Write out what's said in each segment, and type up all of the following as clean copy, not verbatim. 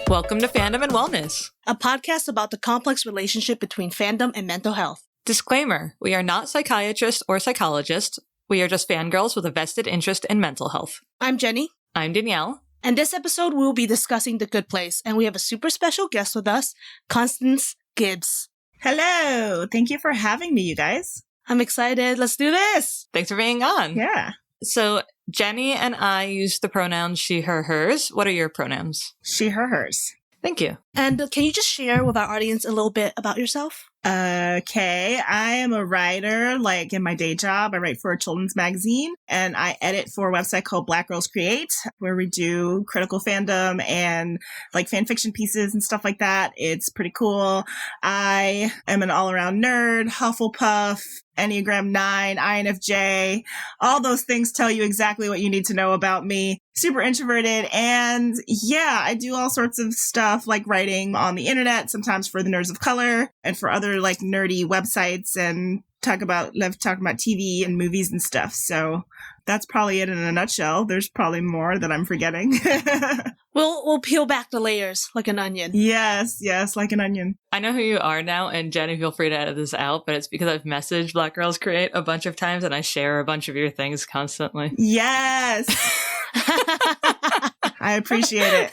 Welcome to Fandom and Wellness, a podcast about the complex relationship between fandom and mental health. Disclaimer, we are not psychiatrists or psychologists. We are just fangirls with a vested interest in mental health. I'm Jenny. I'm Danielle. And this episode, we'll be discussing The Good Place, and we have a super special guest with us, Constance Gibbs. Hello. Thank you for having me, you guys. I'm excited. Let's do this. Thanks for being on. Yeah. So Jenny and I use the pronouns she, her, hers. What are your pronouns? She, her, hers. Thank you. And can you just share with our audience a little bit about yourself? Okay. I am a writer, like in my day job. I write for a children's magazine and I edit for a website called Black Girls Create, where we do critical fandom and like fan fiction pieces and stuff like that. It's pretty cool. I am an all-around nerd, Hufflepuff, Enneagram 9, INFJ. All those things tell you exactly what you need to know about me. Super introverted. And yeah, I do all sorts of stuff like writing on the internet, sometimes for the Nerds of Color and for other like nerdy websites, and talk about TV and movies and stuff. So that's probably it in a nutshell. There's probably more that I'm forgetting. We'll peel back the layers like an onion. Yes, like an onion. I know who you are now, and Jenny, feel free to edit this out, but it's because I've messaged Black Girls Create a bunch of times and I share a bunch of your things constantly. Yes. I appreciate it.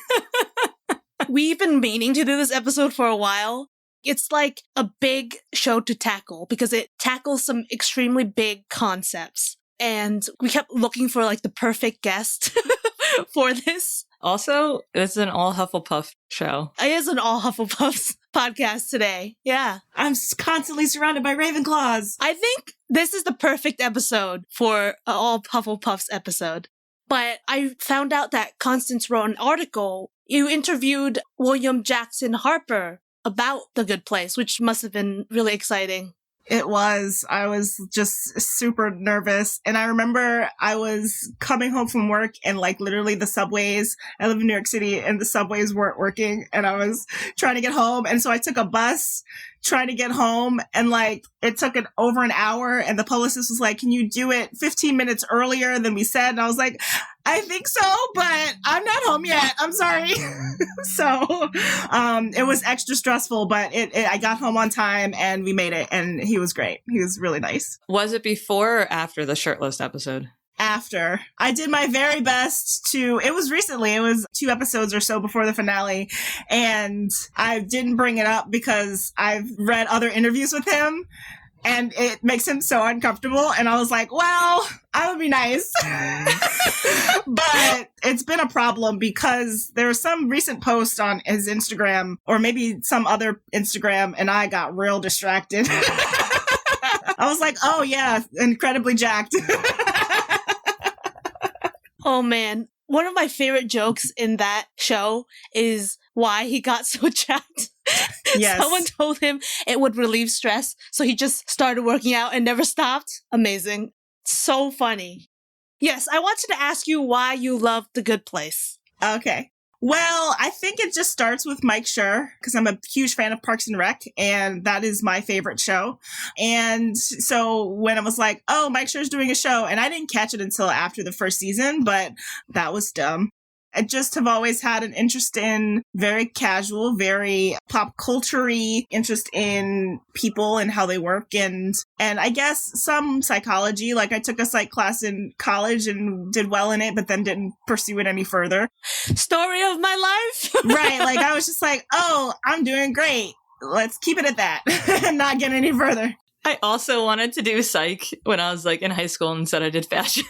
We've been meaning to do this episode for a while. It's like a big show to tackle because it tackles some extremely big concepts. And we kept looking for like the perfect guest for this. Also, it's an all Hufflepuff show. It is an all Hufflepuffs podcast today. Yeah. I'm constantly surrounded by Ravenclaws. I think this is the perfect episode for an all Hufflepuffs episode. But I found out that Constance wrote an article. You interviewed William Jackson Harper about The Good Place, which must have been really exciting. It was. I was just super nervous. And I remember I was coming home from work and like literally the subways, I live in New York City, and the subways weren't working and I was trying to get home. And so I took a bus trying to get home, and like it took over an hour, and the publicist was like, can you do it 15 minutes earlier than we said? And I was like, I think so, but I'm not home yet. I'm sorry. So it was extra stressful, but I got home on time and we made it, and he was great. He was really nice. Was it before or after the shirtless episode? After. I did my very best it was recently, it was 2 episodes or so before the finale, and I didn't bring it up because I've read other interviews with him and it makes him so uncomfortable, and I was like, well, I would be nice. But it's been a problem because there was some recent post on his Instagram, or maybe some other Instagram, and I got real distracted. I was like, oh yeah, incredibly jacked. Oh man, one of my favorite jokes in that show is why he got so jacked. Yes. Someone told him it would relieve stress, so he just started working out and never stopped. Amazing. So funny. Yes, I wanted to ask you why you love The Good Place. Okay. Well, I think it just starts with Mike Schur, because I'm a huge fan of Parks and Rec, and that is my favorite show. And so when I was like, oh, Mike Schur's doing a show, and I didn't catch it until after the first season, but that was dumb. I just have always had an interest in very casual, very pop culture-y interest in people and how they work, and I guess some psychology. Like I took a psych class in college and did well in it, but then didn't pursue it any further. Story of my life. Right. Like I was just like, oh, I'm doing great. Let's keep it at that and not get any further. I also wanted to do psych when I was like in high school, and instead I did fashion.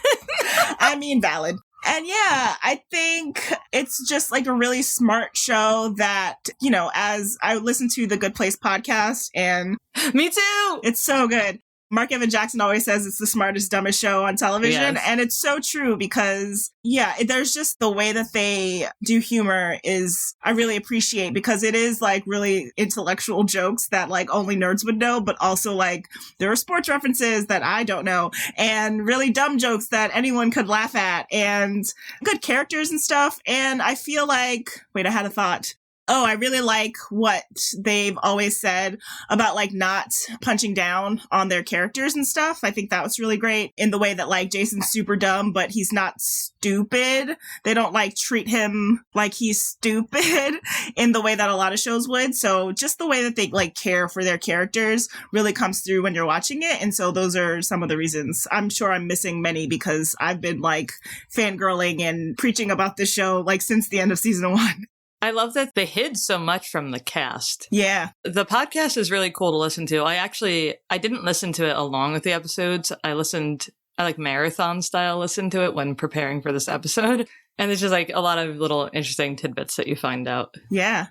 I mean, valid. And yeah, I think it's just like a really smart show that, you know, as I listen to the Good Place podcast, and Me too. it's so good. Mark Evan Jackson always says it's the smartest, dumbest show on television. Yes. And it's so true because, yeah, there's just the way that they do humor is I really appreciate, because it is like really intellectual jokes that like only nerds would know, but also like there are sports references that I don't know, and really dumb jokes that anyone could laugh at, and good characters and stuff. And I feel like, wait, I had a thought. Oh, I really like what they've always said about like not punching down on their characters and stuff. I think that was really great in the way that like Jason's super dumb, but he's not stupid. They don't like treat him like he's stupid in the way that a lot of shows would. So just the way that they like care for their characters really comes through when you're watching it. And so those are some of the reasons. I'm sure I'm missing many because I've been like fangirling and preaching about this show like since the end of season 1. I love that they hid so much from the cast. Yeah. The podcast is really cool to listen to. I didn't listen to it along with the episodes. I like marathon style listen to it when preparing for this episode. And it's just like a lot of little interesting tidbits that you find out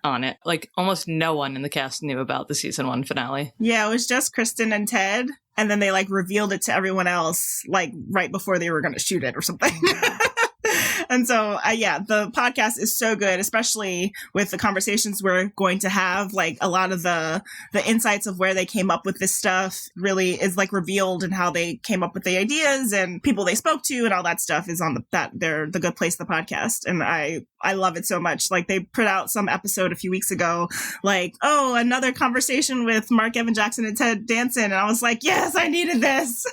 on it. Like almost no one in the cast knew about the season 1 finale. Yeah, it was just Kristen and Ted. And then they like revealed it to everyone else like right before they were going to shoot it or something. And so, the podcast is so good, especially with the conversations we're going to have. Like a lot of the insights of where they came up with this stuff really is like revealed and how they came up with the ideas and people they spoke to and all that stuff is on the Good Place, the podcast. And I love it so much. Like they put out some episode a few weeks ago, like, oh, another conversation with Mark Evan Jackson and Ted Danson. And I was like, yes, I needed this.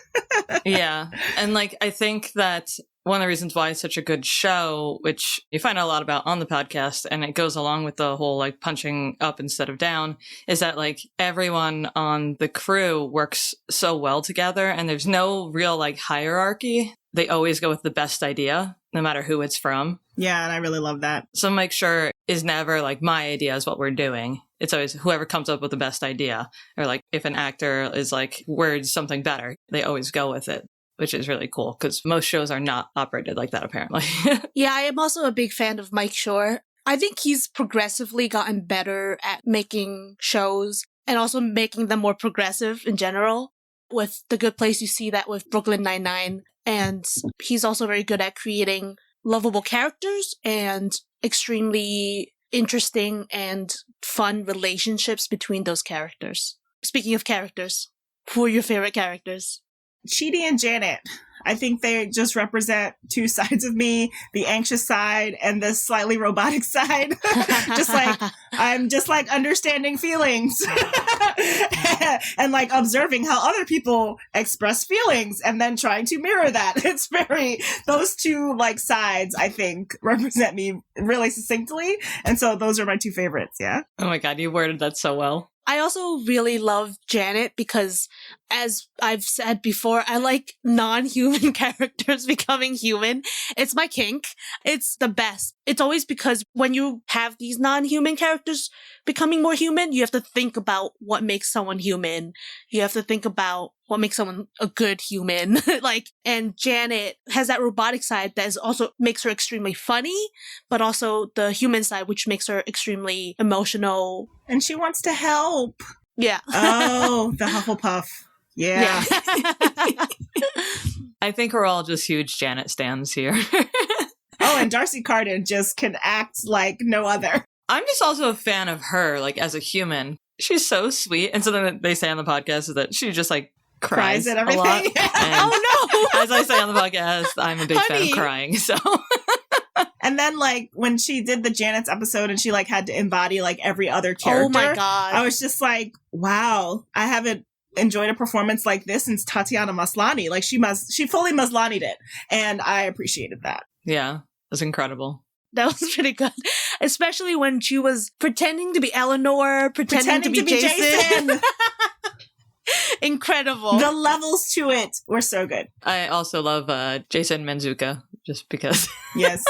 Yeah. And like, I think that one of the reasons why it's such a good show, which you find out a lot about on the podcast, and it goes along with the whole like punching up instead of down, is that like everyone on the crew works so well together and there's no real like hierarchy. They always go with the best idea, no matter who it's from. Yeah, and I really love that. So Make Sure is never like my idea is what we're doing. It's always whoever comes up with the best idea. Or like if an actor is like, words something better, they always go with it. Which is really cool because most shows are not operated like that, apparently. Yeah, I am also a big fan of Mike Shore. I think he's progressively gotten better at making shows and also making them more progressive in general. With The Good Place, you see that with Brooklyn Nine-Nine. And he's also very good at creating lovable characters and extremely interesting and fun relationships between those characters. Speaking of characters, who are your favorite characters? Chidi and Janet. I think they just represent two sides of me, the anxious side and the slightly robotic side. I'm just like understanding feelings and like observing how other people express feelings and then trying to mirror that. Those two like sides, I think, represent me really succinctly. And so those are my two favorites. Yeah. Oh my God, you worded that so well. I also really love Janet because, as I've said before, I like non-human characters becoming human. It's my kink. It's the best. It's always because when you have these non-human characters becoming more human, you have to think about what makes someone human. You have to think about what makes someone a good human. And Janet has that robotic side that is also makes her extremely funny, but also the human side, which makes her extremely emotional. And she wants to help. Yeah. Oh, the Hufflepuff. Yeah. I think we're all just huge Janet stans here. Oh, and Darcy Carden just can act like no other. I'm just also a fan of her, like as a human. She's so sweet. And something that they say on the podcast is that she just like cries at everything. A lot. Oh no! As I say on the podcast, I'm a big fan of crying. So. And then like when she did the Janet's episode and she like had to embody like every other character. Oh my God. I was just like, wow, I haven't enjoyed a performance like this since Tatiana Maslany. Like she fully Maslany'd it. And I appreciated that. Yeah, it was incredible. That was pretty good. Especially when she was pretending to be Eleanor, pretending to be Jason. Incredible. The levels to it were so good. I also love Jason Manzuka, just because. Yes.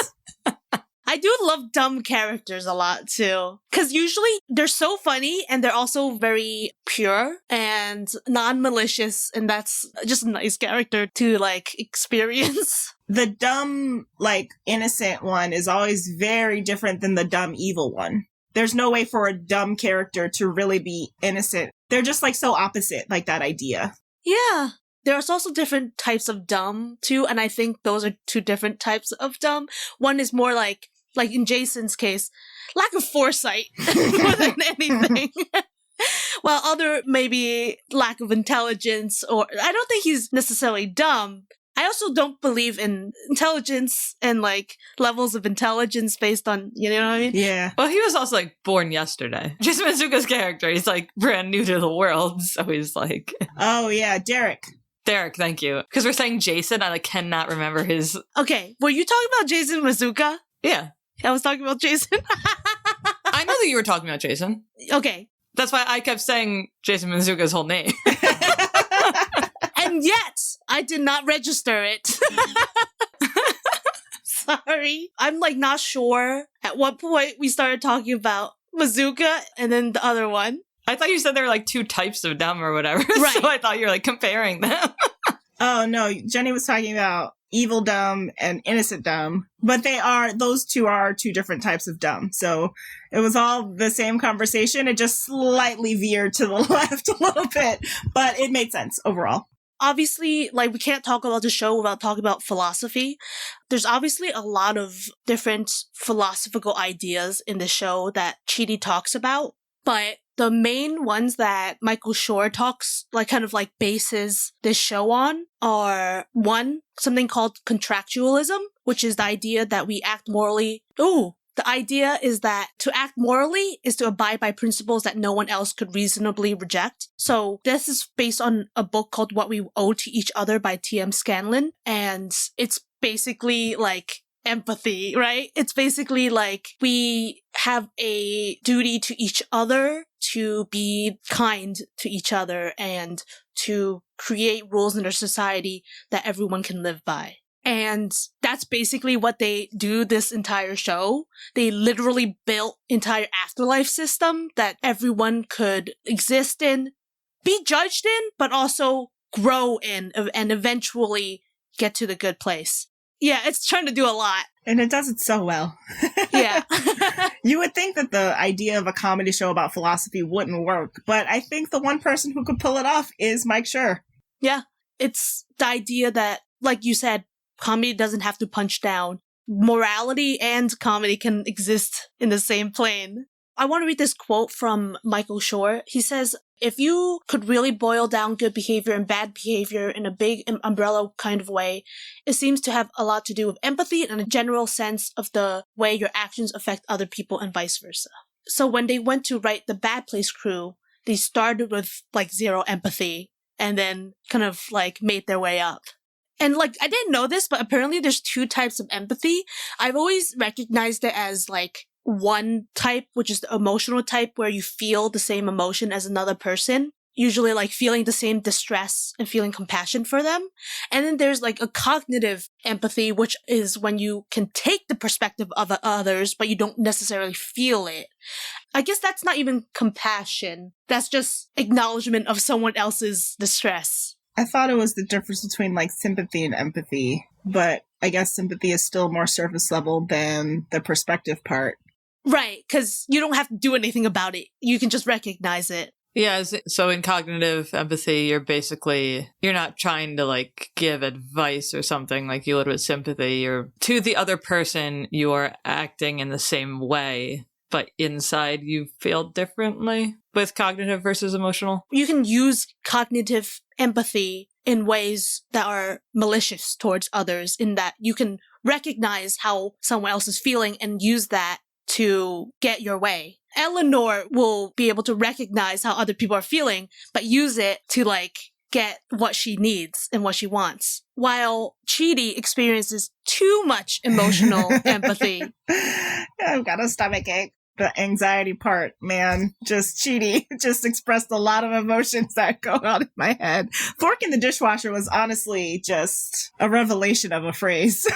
I do love dumb characters a lot too. Because usually they're so funny and they're also very pure and non-malicious. And that's just a nice character to like experience. The dumb, like innocent one is always very different than the dumb evil one. There's no way for a dumb character to really be innocent. They're just like so opposite, like that idea. Yeah. There's also different types of dumb too. And I think those are two different types of dumb. One is more like in Jason's case, lack of foresight more than anything. While other maybe lack of intelligence, or I don't think he's necessarily dumb, I also don't believe in intelligence and like levels of intelligence based on, you know what I mean? Yeah. Well, he was also like born yesterday. Jason Mizuka's character, he's like brand new to the world. So he's like, Oh, yeah. Derek, thank you. Because we're saying Jason, I like cannot remember his. Okay, were you talking about Jason Mizuka? Yeah. I was talking about Jason. I know that you were talking about Jason. Okay. That's why I kept saying Jason Mizuka's whole name. And yet, I did not register it. Sorry. I'm like not sure at what point we started talking about Mizuka and then the other one. I thought you said there were like two types of dumb or whatever. Right. So I thought you were like comparing them. Oh, no. Jenny was talking about evil dumb and innocent dumb. But those two are two different types of dumb. So it was all the same conversation. It just slightly veered to the left a little bit. But it made sense overall. Obviously, like, we can't talk about the show without talking about philosophy. There's obviously a lot of different philosophical ideas in the show that Chidi talks about, but the main ones that Michael Schur talks, like, kind of like bases this show on are, one, something called contractualism, which is the idea that we act morally. The idea is that to act morally is to abide by principles that no one else could reasonably reject. So this is based on a book called What We Owe to Each Other by T.M. Scanlon. And it's basically like empathy, right? It's basically like we have a duty to each other to be kind to each other and to create rules in our society that everyone can live by. And that's basically what they do this entire show. They literally built entire afterlife system that everyone could exist in, be judged in, but also grow in and eventually get to the good place. Yeah, it's trying to do a lot. And it does it so well. Yeah. You would think that the idea of a comedy show about philosophy wouldn't work, but I think the one person who could pull it off is Mike Schur. Yeah. It's the idea that, like you said, comedy doesn't have to punch down. Morality and comedy can exist in the same plane. I want to read this quote from Michael Schur. He says, if you could really boil down good behavior and bad behavior in a big umbrella kind of way, it seems to have a lot to do with empathy and a general sense of the way your actions affect other people and vice versa. So when they went to write the Bad Place Crew, they started with like zero empathy and then kind of like made their way up. And like, I didn't know this, but apparently there's two types of empathy. I've always recognized it as like one type, which is the emotional type where you feel the same emotion as another person, usually like feeling the same distress and feeling compassion for them. And then there's like a cognitive empathy, which is when you can take the perspective of others, but you don't necessarily feel it. I guess that's not even compassion. That's just acknowledgement of someone else's distress. I thought it was the difference between like sympathy and empathy, but I guess sympathy is still more surface level than the perspective part. Right, because you don't have to do anything about it. You can just recognize it. Yeah, so in cognitive empathy, you're not trying to like give advice or something like you would with sympathy. You're to the other person, you are acting in the same way, but inside you feel differently with cognitive versus emotional. You can use cognitive empathy in ways that are malicious towards others, in that you can recognize how someone else is feeling and use that to get your way. Eleanor will be able to recognize how other people are feeling, but use it to like get what she needs and what she wants. While Chidi experiences too much emotional empathy. I've got a stomachache. The anxiety part, man, just Chidi just expressed a lot of emotions that go on in my head. Fork in the dishwasher was honestly just a revelation of a phrase.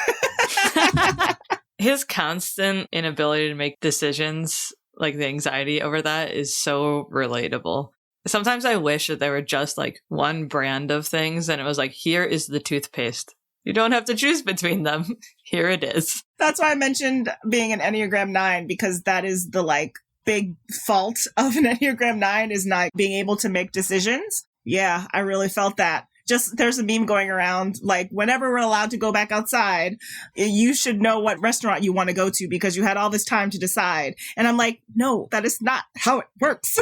His constant inability to make decisions, like the anxiety over that, is so relatable. Sometimes I wish that there were just like one brand of things and it was like, here is the toothpaste. You don't have to choose between them. Here it is. That's why I mentioned being an Enneagram 9, because that is the like big fault of an Enneagram 9 is not being able to make decisions. Yeah, I really felt that. Just there's a meme going around like whenever we're allowed to go back outside, you should know what restaurant you want to go to because you had all this time to decide. And I'm like, no, that is not how it works.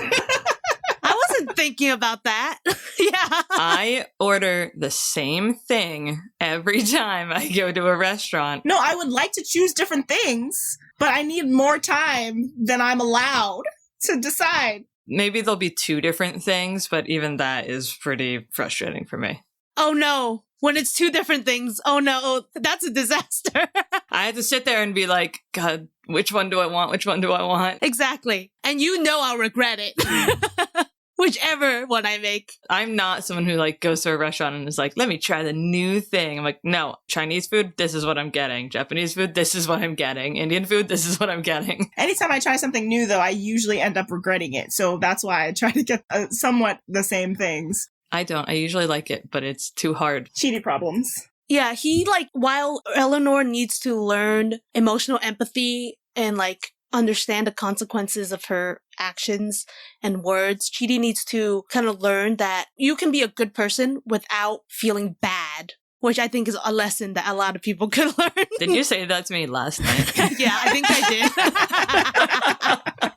I wasn't thinking about that. Yeah. I order the same thing every time I go to a restaurant. No, I would like to choose different things, but I need more time than I'm allowed to decide. Maybe there'll be 2 different things, but even that is pretty frustrating for me. Oh no. When it's 2 different things, oh no, that's a disaster. I had to sit there and be like, God, which one do I want? Which one do I want? Exactly. And you know I'll regret it. Whichever one I make. I'm not someone who like goes to a restaurant and is like, let me try the new thing. I'm like, no, Chinese food, this is what I'm getting. Japanese food, this is what I'm getting. Indian food, this is what I'm getting. Anytime I try something new, though, I usually end up regretting it. So that's why I try to get somewhat the same things. I don't. I usually like it, but it's too hard. Chidi problems. Yeah, he while Eleanor needs to learn emotional empathy and understand the consequences of her actions and words, Chidi needs to kind of learn that you can be a good person without feeling bad, which I think is a lesson that a lot of people could learn. Did you say that to me last night? Yeah, I think I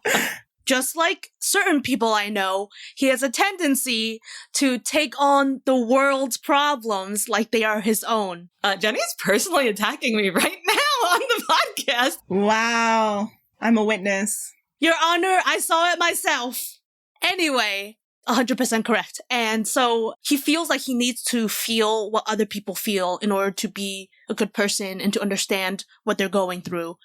did. Just like certain people I know, he has a tendency to take on the world's problems like they are his own. Jenny's personally attacking me right now on the podcast. Wow. I'm a witness. Your Honor, I saw it myself. Anyway, 100% correct. And so he feels like he needs to feel what other people feel in order to be a good person and to understand what they're going through.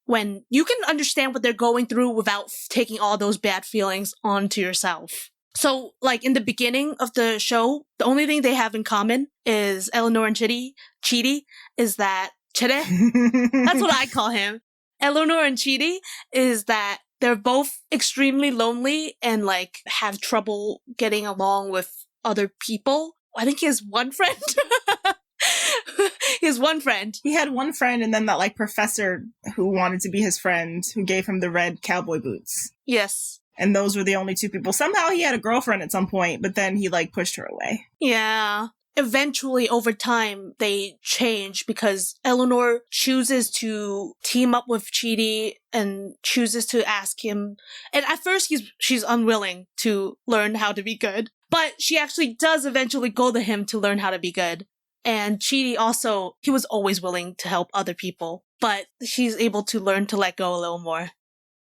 When you can understand what they're going through without taking all those bad feelings onto yourself. So, in the beginning of the show, the only thing they have in common is Eleanor and Chidi is that... Chidi? That's what I call him. Eleanor and Chidi is that they're both extremely lonely and have trouble getting along with other people. I think he has one friend. He has one friend. He had one friend and then that professor who wanted to be his friend who gave him the red cowboy boots. Yes. And those were the only 2 people. Somehow he had a girlfriend at some point, but then he pushed her away. Yeah. Eventually, over time, they change because Eleanor chooses to team up with Chidi and chooses to ask him. And at first, she's unwilling to learn how to be good. But she actually does eventually go to him to learn how to be good. And Chidi also, he was always willing to help other people. But she's able to learn to let go a little more.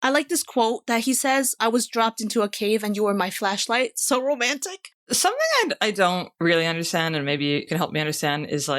I like this quote that he says, "I was dropped into a cave and you were my flashlight." So romantic. Something I don't really understand, and maybe you can help me understand, is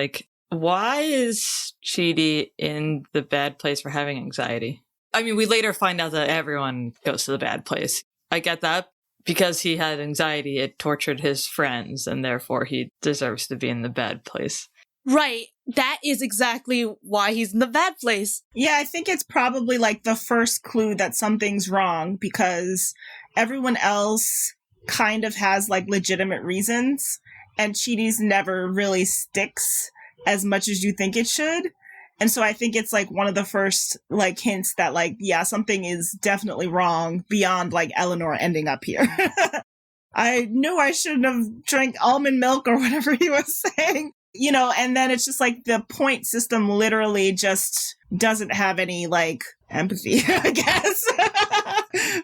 why is Chidi in the bad place for having anxiety? I mean, we later find out that everyone goes to the bad place. I get that. Because he had anxiety, it tortured his friends, and therefore he deserves to be in the bad place. Right. That is exactly why he's in the bad place. Yeah, I think it's probably the first clue that something's wrong because everyone else kind of has legitimate reasons and Chidi's never really sticks as much as you think it should. And so I think it's one of the first hints that yeah, something is definitely wrong beyond Eleanor ending up here. I knew I shouldn't have drank almond milk or whatever he was saying. And then it's just the point system literally just doesn't have any empathy, I guess,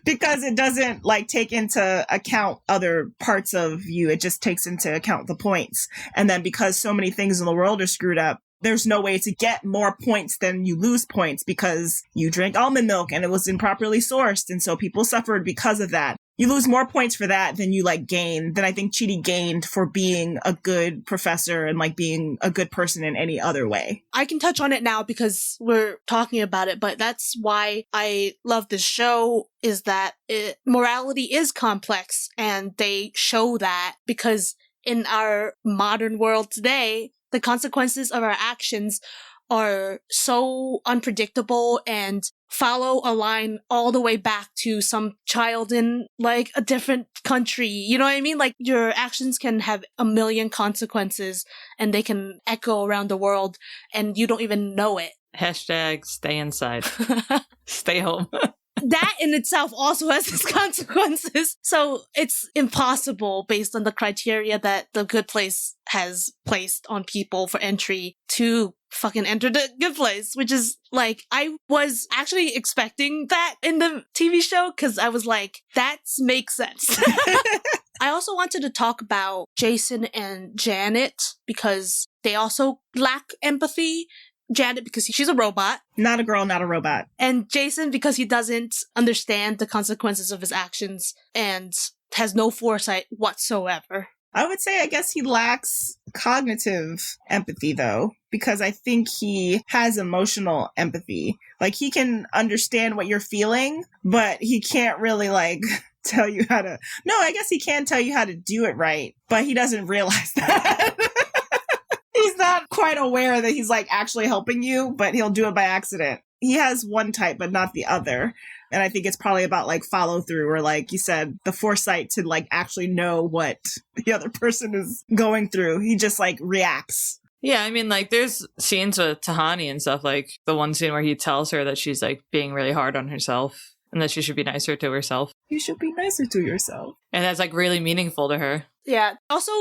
because it doesn't take into account other parts of you. It just takes into account the points. And then because so many things in the world are screwed up, there's no way to get more points than you lose points because you drank almond milk and it was improperly sourced. And so people suffered because of that. You lose more points for that than you gain, than I think Chidi gained for being a good professor and being a good person in any other way. I can touch on it now because we're talking about it, but that's why I love this show is that morality is complex and they show that because in our modern world today, the consequences of our actions are so unpredictable and follow a line all the way back to some child in a different country. You know what I mean? Your actions can have a million consequences and they can echo around the world and you don't even know it. Hashtag stay inside. Stay home. That in itself also has its consequences. So it's impossible based on the criteria that the Good Place has placed on people for entry to fucking enter the Good Place, which is I was actually expecting that in the TV show because I was that makes sense. I also wanted to talk about Jason and Janet because they also lack empathy. Janet because she's a robot. Not a girl, not a robot. And Jason because he doesn't understand the consequences of his actions and has no foresight whatsoever. I would say, I guess he lacks cognitive empathy, though, because I think he has emotional empathy. Like, he can understand what you're feeling, but he can't really, like, tell you how to... No, I guess he can tell you how to do it right, but he doesn't realize that. He's not quite aware that he's, like, actually helping you, but he'll do it by accident. He has one type, but not the other. And I think it's probably about, like, follow through or, like you said, the foresight to, like, actually know what the other person is going through. He just, like, reacts. Yeah, I mean, like, there's scenes with Tahani and stuff, like the one scene where he tells her that she's, like, being really hard on herself and that she should be nicer to herself. You should be nicer to yourself. And that's, like, really meaningful to her. Yeah. Also,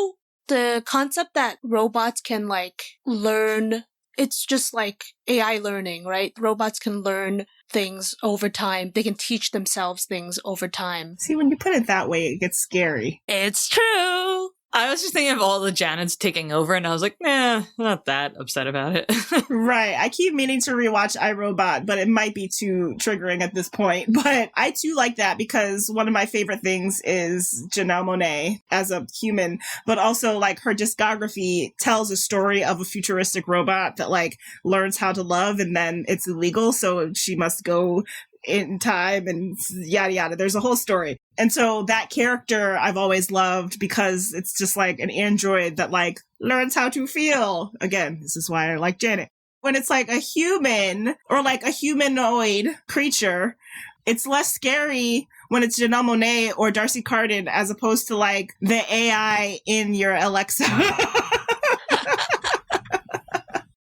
the concept that robots can, like, learn... It's just like AI learning, right? Robots can learn things over time. They can teach themselves things over time. See, when you put it that way, it gets scary. It's true. I was just thinking of all the Janets taking over, and I was like, nah, not that upset about it. Right. I keep meaning to rewatch iRobot, but it might be too triggering at this point. But I too like that because one of my favorite things is Janelle Monáe as a human, but also like her discography tells a story of a futuristic robot that like learns how to love and then it's illegal. So she must go in time and yada yada. There's a whole story. And so that character I've always loved because it's just like an android that like learns how to feel. Again, this is why I like Janet. When it's like a human or like a humanoid creature, it's less scary when it's Janelle Monáe or Darcy Carden as opposed to like the AI in your Alexa.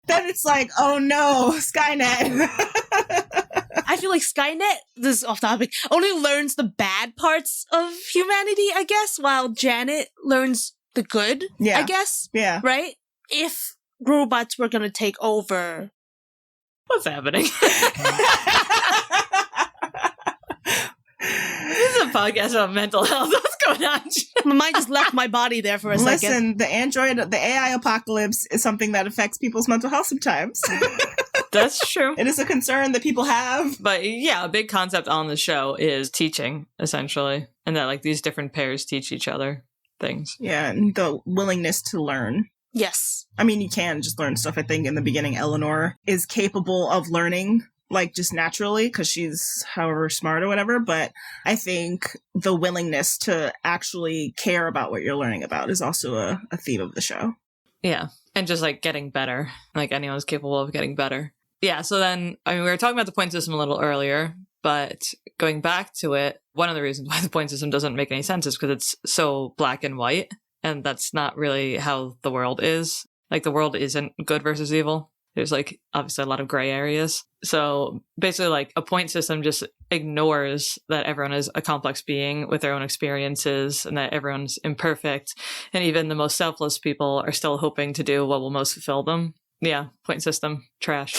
Then it's like, oh no, Skynet. I feel like Skynet, this is off topic, only learns the bad parts of humanity, I guess, while Janet learns the good, I guess. Yeah. Right? If robots were going to take over. What's happening? This is a podcast about mental health. What's going on? My mind just left my body there for a second. Listen, the AI apocalypse is something that affects people's mental health sometimes. That's true. It is a concern that people have. But yeah, a big concept on the show is teaching, essentially. And that like these different pairs teach each other things. Yeah, and the willingness to learn. Yes. I mean, you can just learn stuff. I think in the beginning, Eleanor is capable of learning, like just naturally, because she's however smart or whatever. But I think the willingness to actually care about what you're learning about is also a theme of the show. Yeah. And just like getting better. Like anyone's capable of getting better. Yeah. So then, I mean, we were talking about the point system a little earlier, but going back to it, one of the reasons why the point system doesn't make any sense is because it's so black and white. And that's not really how the world is. Like the world isn't good versus evil. There's like obviously a lot of gray areas. So basically like a point system just ignores that everyone is a complex being with their own experiences and that everyone's imperfect. And even the most selfless people are still hoping to do what will most fulfill them. Yeah, point system, trash.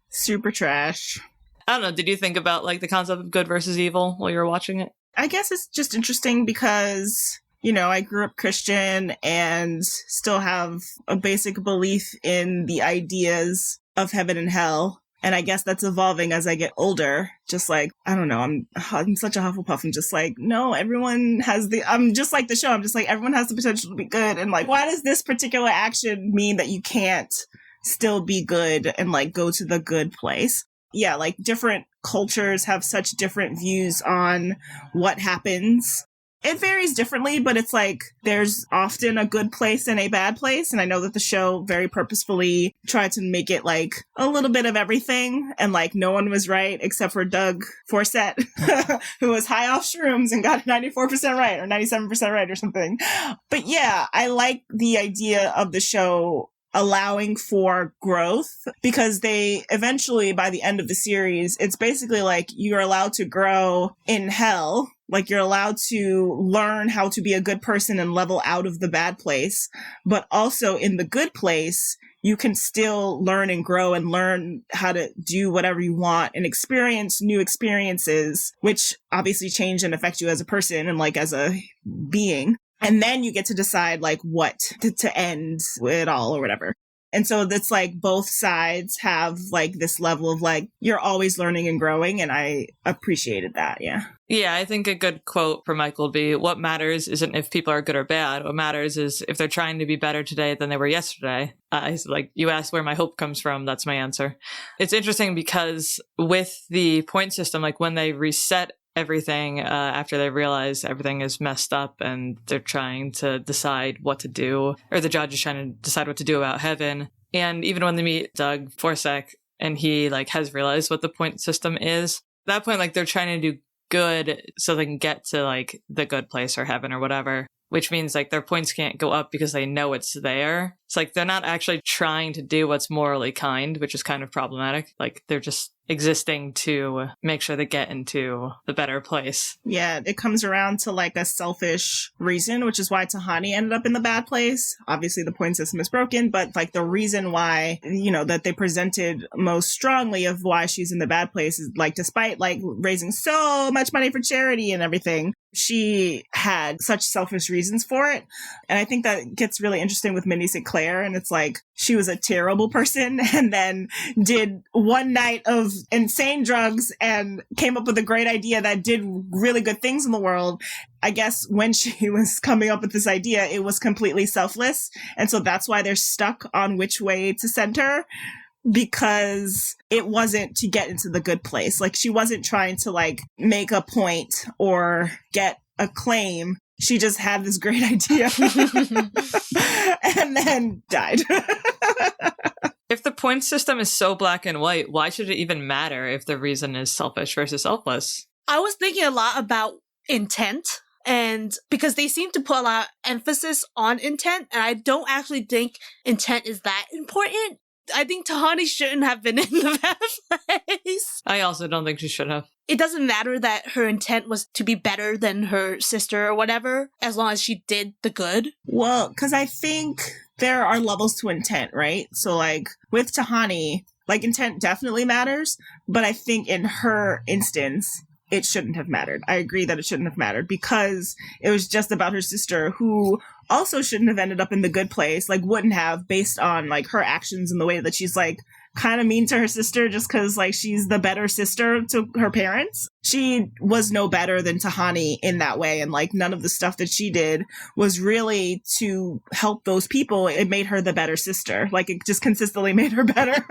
Super trash. I don't know. Did you think about like the concept of good versus evil while you were watching it? I guess it's just interesting because, you know, I grew up Christian and still have a basic belief in the ideas of heaven and hell. And I guess that's evolving as I get older. Just like, I don't know, I'm such a Hufflepuff. I'm just like, no, everyone has I'm just like the show. I'm just like, everyone has the potential to be good. And like, why does this particular action mean that you can't still be good and like go to the good place? Yeah, like different cultures have such different views on what happens. It varies differently, but it's like there's often a good place and a bad place. And I know that the show very purposefully tried to make it like a little bit of everything. And like no one was right except for Doug Forsett, who was high off shrooms and got 94% right or 97% right or something. But yeah, I like the idea of the show allowing for growth because they eventually, by the end of the series, it's basically like you're allowed to grow in hell. Like you're allowed to learn how to be a good person and level out of the bad place. But also in the good place, you can still learn and grow and learn how to do whatever you want and experience new experiences, which obviously change and affect you as a person and like as a being. And then you get to decide like what to end it all or whatever. And so that's like both sides have like this level of like, you're always learning and growing. And I appreciated that. Yeah. Yeah, I think a good quote for Michael would be, what matters isn't if people are good or bad. What matters is if they're trying to be better today than they were yesterday. Like, you asked where my hope comes from. That's my answer. It's interesting because with the point system, like when they reset everything after they realize everything is messed up and they're trying to decide what to do, or the judge is trying to decide what to do about heaven. And even when they meet Doug Forsack and he like has realized what the point system is, at that point, like they're trying to do good so they can get to like the good place or heaven or whatever, which means like their points can't go up because they know it's there. It's like they're not actually trying to do what's morally kind, which is kind of problematic. Like they're just existing to make sure they get into the better place. Yeah, it comes around to like a selfish reason, which is why Tahani ended up in the bad place. Obviously the point system is broken, but like the reason why, you know, that they presented most strongly of why she's in the bad place is like, despite like raising so much money for charity and everything, she had such selfish reasons for it. And I think that gets really interesting with Mindy St. Clair. And it's like, she was a terrible person and then did one night of insane drugs and came up with a great idea that did really good things in the world. I guess when she was coming up with this idea, it was completely selfless. And so that's why they're stuck on which way to send her, because it wasn't to get into the good place. Like she wasn't trying to like make a point or get a claim. She just had this great idea and then died. If the point system is so black and white, why should it even matter if the reason is selfish versus selfless? I was thinking a lot about intent, and because they seem to put a lot of emphasis on intent, and I don't actually think intent is that important. I think Tahani shouldn't have been in the bad place. I also don't think she should have. It doesn't matter that her intent was to be better than her sister or whatever, as long as she did the good. Well, because I think there are levels to intent, right? So like with Tahani, like intent definitely matters, but I think in her instance, it shouldn't have mattered. I agree that it shouldn't have mattered because it was just about her sister, who also shouldn't have ended up in the good place, like wouldn't have, based on like her actions and the way that she's like kind of mean to her sister just because like she's the better sister to her parents. She was no better than Tahani in that way, and like none of the stuff that she did was really to help those people. It made her the better sister. Like it just consistently made her better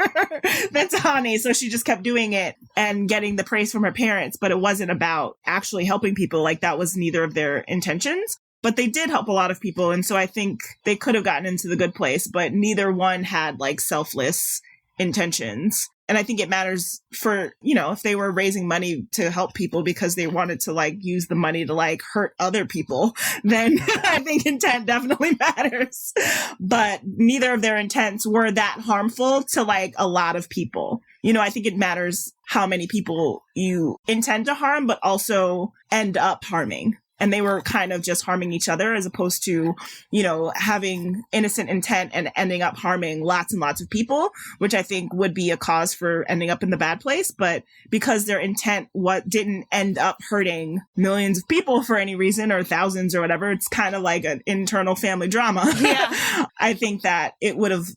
than Tahani, so she just kept doing it and getting the praise from her parents, but it wasn't about actually helping people. Like that was neither of their intentions. But they did help a lot of people, and so I think they could have gotten into the good place, but neither one had like selfless intentions. And I think it matters for, you know, if they were raising money to help people because they wanted to like use the money to like hurt other people, then I think intent definitely matters. But neither of their intents were that harmful to like a lot of people. You know, I think it matters how many people you intend to harm, but also end up harming. And they were kind of just harming each other as opposed to, you know, having innocent intent and ending up harming lots and lots of people, which I think would be a cause for ending up in the bad place. But because their intent didn't end up hurting millions of people for any reason, or thousands or whatever, it's kind of like an internal family drama. Yeah. I think that it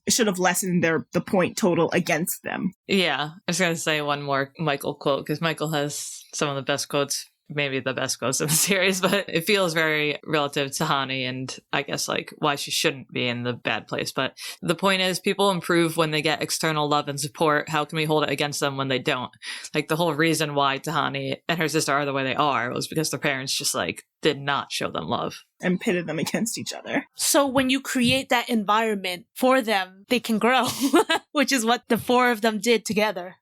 should have lessened the point total against them. Yeah. I was going to say one more Michael quote, because Michael has some of the best quotes, maybe the best quotes in the series, but it feels very relative to Hani and I guess like why she shouldn't be in the bad place. But the point is, people improve when they get external love and support. How can we hold it against them when they don't? Like the whole reason why Tahani and her sister are the way they are was because their parents just like did not show them love and pitted them against each other. So when you create that environment for them, they can grow, which is what the four of them did together.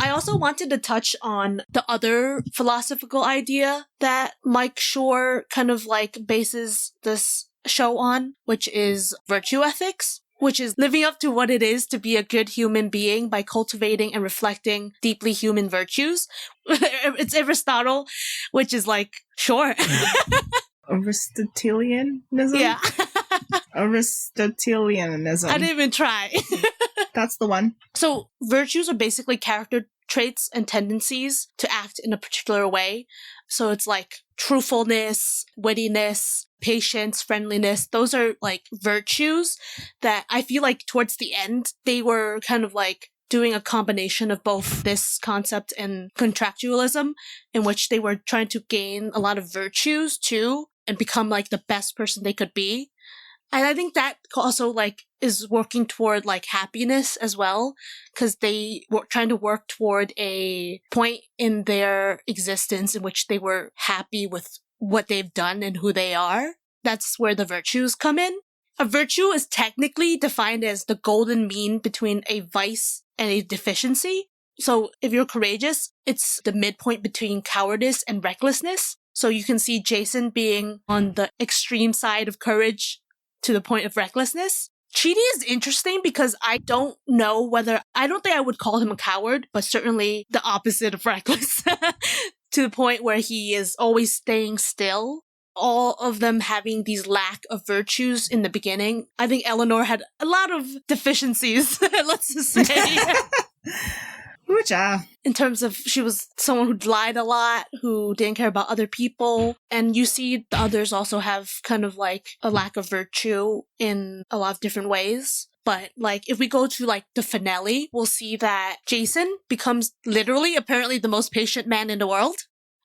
I also wanted to touch on the other philosophical idea that Mike Schur kind of like bases this show on, which is virtue ethics, which is living up to what it is to be a good human being by cultivating and reflecting deeply human virtues. It's Aristotle, which is like, sure. Aristotelianism? Yeah. Aristotelianism. I didn't even try. That's the one. So virtues are basically character traits and tendencies to act in a particular way. So it's like truthfulness, wittiness, patience, friendliness. Those are like virtues that I feel like towards the end, they were kind of like doing a combination of both this concept and contractualism, in which they were trying to gain a lot of virtues too and become like the best person they could be. And I think that also like is working toward like happiness as well, because they were trying to work toward a point in their existence in which they were happy with what they've done and who they are. That's where the virtues come in. A virtue is technically defined as the golden mean between a vice and a deficiency. So if you're courageous, it's the midpoint between cowardice and recklessness. So you can see Jason being on the extreme side of courage to the point of recklessness. Chidi is interesting because I don't think I would call him a coward, but certainly the opposite of reckless to the point where he is always staying still. All of them having these lack of virtues in the beginning. I think Eleanor had a lot of deficiencies, let's just say. Ooh-cha. In terms of she was someone who lied a lot, who didn't care about other people. And you see the others also have kind of like a lack of virtue in a lot of different ways. But like if we go to like the finale, we'll see that Jason becomes literally apparently the most patient man in the world.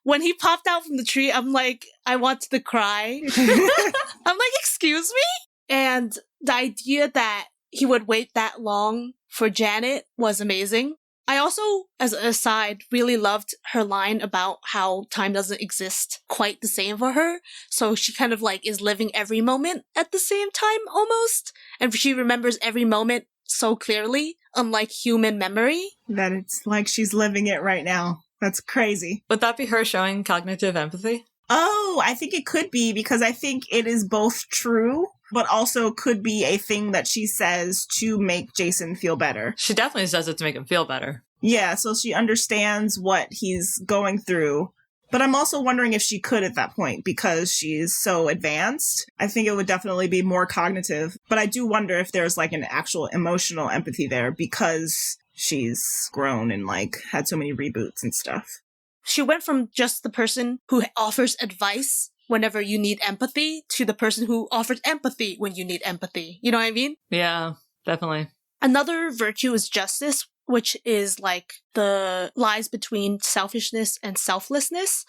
When he popped out from the tree, I'm like, I wanted to cry. I'm like, excuse me? And the idea that he would wait that long for Janet was amazing. I also, as an aside, really loved her line about how time doesn't exist quite the same for her. So she kind of like is living every moment at the same time almost. And she remembers every moment so clearly, unlike human memory. That it's like she's living it right now. That's crazy. Would that be her showing cognitive empathy? Oh, I think it could be, because I think it is both true, but also could be a thing that she says to make Jason feel better. She definitely says it to make him feel better. Yeah, so she understands what he's going through. But I'm also wondering if she could at that point, because she's so advanced. I think it would definitely be more cognitive. But I do wonder if there's like an actual emotional empathy there, because she's grown and like had so many reboots and stuff. She went from just the person who offers advice whenever you need empathy to the person who offers empathy when you need empathy. You know what I mean? Yeah, definitely. Another virtue is justice, which is like the lies between selfishness and selflessness.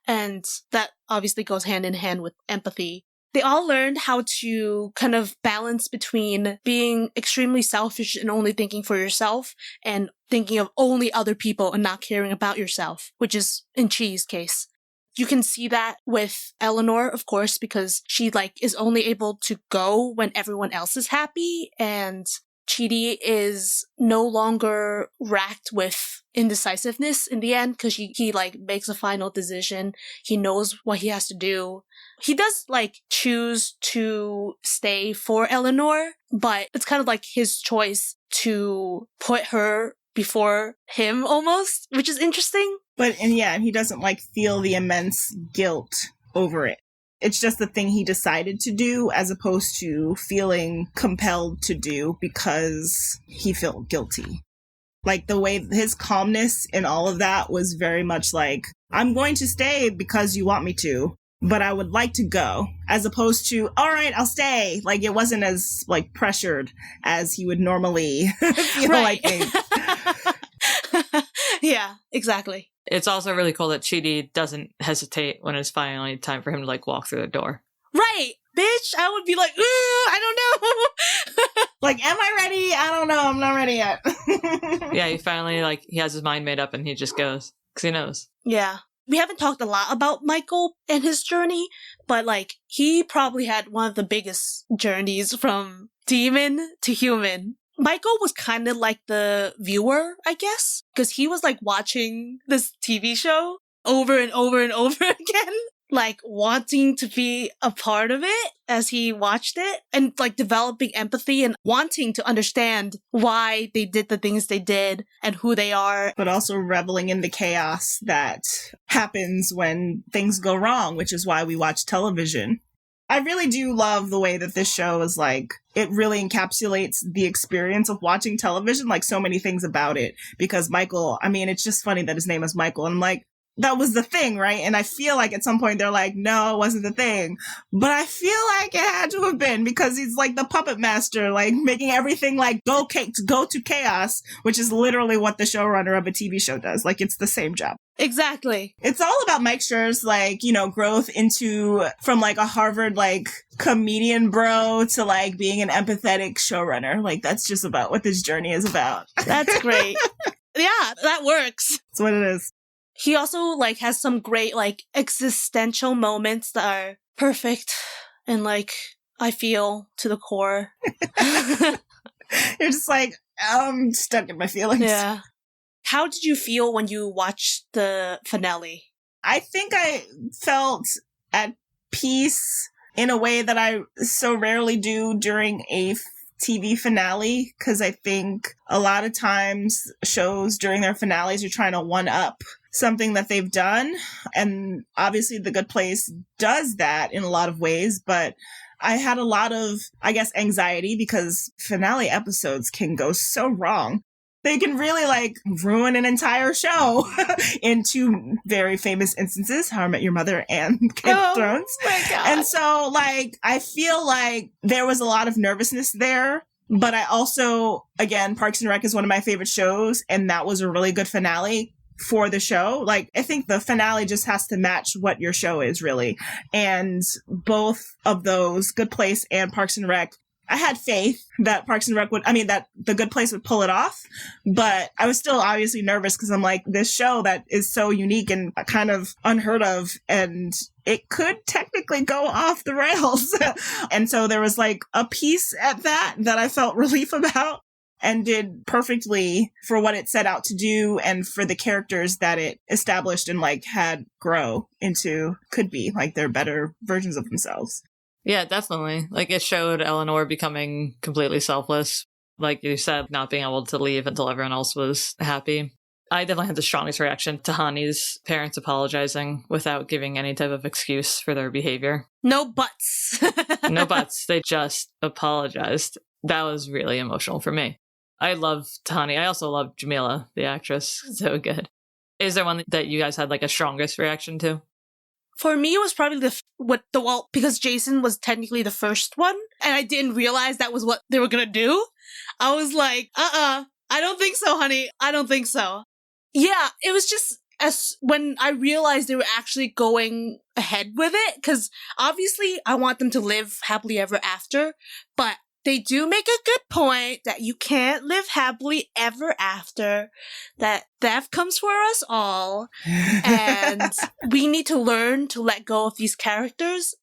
And that obviously goes hand in hand with empathy. They all learned how to kind of balance between being extremely selfish and only thinking for yourself and thinking of only other people and not caring about yourself, which is in Chi's case. You can see that with Eleanor, of course, because she like is only able to go when everyone else is happy, and Chidi is no longer racked with indecisiveness in the end because he like makes a final decision. He knows what he has to do. He does like choose to stay for Eleanor, but it's kind of like his choice to put her before him almost, which is interesting. And he doesn't like feel the immense guilt over it. It's just the thing he decided to do as opposed to feeling compelled to do because he felt guilty. Like the way his calmness in all of that was very much like, I'm going to stay because you want me to, but I would like to go, as opposed to, all right, I'll stay. Like it wasn't as like pressured as he would normally feel like. Yeah, exactly. It's also really cool that Chidi doesn't hesitate when it's finally time for him to like walk through the door. Right. Bitch, I would be like, I don't know. Like, am I ready? I don't know. I'm not ready yet. Yeah, he finally he has his mind made up and he just goes because he knows. Yeah. We haven't talked a lot about Michael and his journey, but like he probably had one of the biggest journeys from demon to human. Michael was kind of like the viewer, I guess, because he was like watching this TV show over and over and over again, like wanting to be a part of it as he watched it and like developing empathy and wanting to understand why they did the things they did and who they are. But also reveling in the chaos that happens when things go wrong, which is why we watch television. I really do love the way that this show is like, it really encapsulates the experience of watching television, like so many things about it. Because Michael, I mean, it's just funny that his name is Michael. And I'm like, that was the thing, right? And I feel like at some point they're like, no, it wasn't the thing. But I feel like it had to have been because he's like the puppet master, like making everything like go to chaos, which is literally what the showrunner of a TV show does. Like it's the same job. Exactly. It's all about Mike Schur's like, you know, growth from like a Harvard like comedian bro to like being an empathetic showrunner. Like that's just about what this journey is about. That's great. Yeah, that works. That's what it is. He also like has some great like existential moments that are perfect and like I feel to the core. You're just like, I'm stuck in my feelings. Yeah. How did you feel when you watched the finale? I think I felt at peace in a way that I so rarely do during a TV finale, because I think a lot of times shows during their finales are trying to one-up something that they've done. And obviously The Good Place does that in a lot of ways, but I had a lot of, I guess, anxiety because finale episodes can go so wrong. They can really like ruin an entire show in two very famous instances, How I Met Your Mother and Game of Thrones. My God. And so like, I feel like there was a lot of nervousness there, but I also, again, Parks and Rec is one of my favorite shows. And that was a really good finale for the show. Like, I think the finale just has to match what your show is really. And both of those, Good Place and Parks and Rec, I had faith that Parks and Rec that The Good Place would pull it off, but I was still obviously nervous because I'm like, this show that is so unique and kind of unheard of, and it could technically go off the rails. And so there was like a piece at that I felt relief about and did perfectly for what it set out to do and for the characters that it established and like had grow into, could be like their better versions of themselves. Yeah, definitely. Like it showed Eleanor becoming completely selfless. Like you said, not being able to leave until everyone else was happy. I definitely had the strongest reaction to Hani's parents apologizing without giving any type of excuse for their behavior. No buts. No buts. They just apologized. That was really emotional for me. I love Hani. I also love Jamila, the actress. So good. Is there one that you guys had like a strongest reaction to? For me, it was probably because Jason was technically the first one, and I didn't realize that was what they were gonna do. I was like, I don't think so, honey. I don't think so. Yeah, it was just when I realized they were actually going ahead with it, because obviously I want them to live happily ever after, but they do make a good point that you can't live happily ever after, that death comes for us all, and we need to learn to let go of these characters,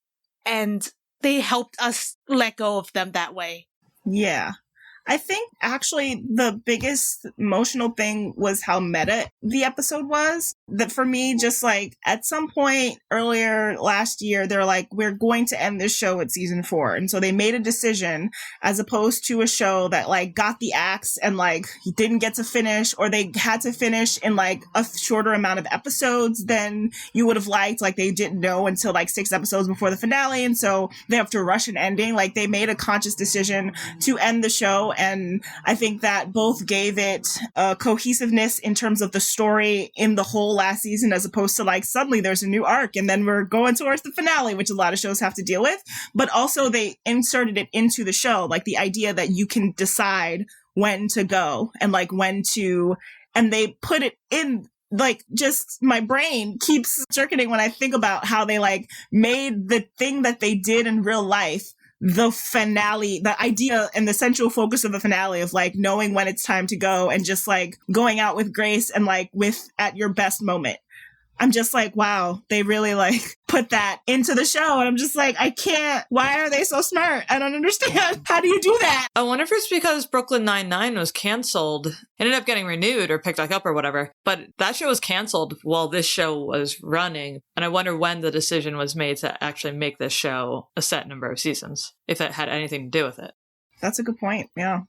and they helped us let go of them that way. Yeah. I think actually the biggest emotional thing was how meta the episode was. That for me, just like at some point earlier last year, they're like, we're going to end this show at season 4. And so they made a decision as opposed to a show that like got the axe and like didn't get to finish, or they had to finish in like a shorter amount of episodes than you would have liked. Like they didn't know until like 6 episodes before the finale. And so they have to rush an ending. Like they made a conscious decision to end the show. And I think that both gave it a cohesiveness in terms of the story in the whole last season, as opposed to like suddenly there's a new arc and then we're going towards the finale, which a lot of shows have to deal with. But also they inserted it into the show, like the idea that you can decide when to go and like and they put it in. Like, just my brain keeps circuiting when I think about how they like made the thing that they did in real life the finale, the idea and the central focus of the finale of like knowing when it's time to go and just like going out with grace and like at your best moment. I'm just like, wow, they really like put that into the show. And I'm just like, I can't, why are they so smart? I don't understand. How do you do that? I wonder if it's because Brooklyn Nine-Nine was canceled, ended up getting renewed or picked back up or whatever. But that show was canceled while this show was running. And I wonder when the decision was made to actually make this show a set number of seasons, if it had anything to do with it. That's a good point. Yeah.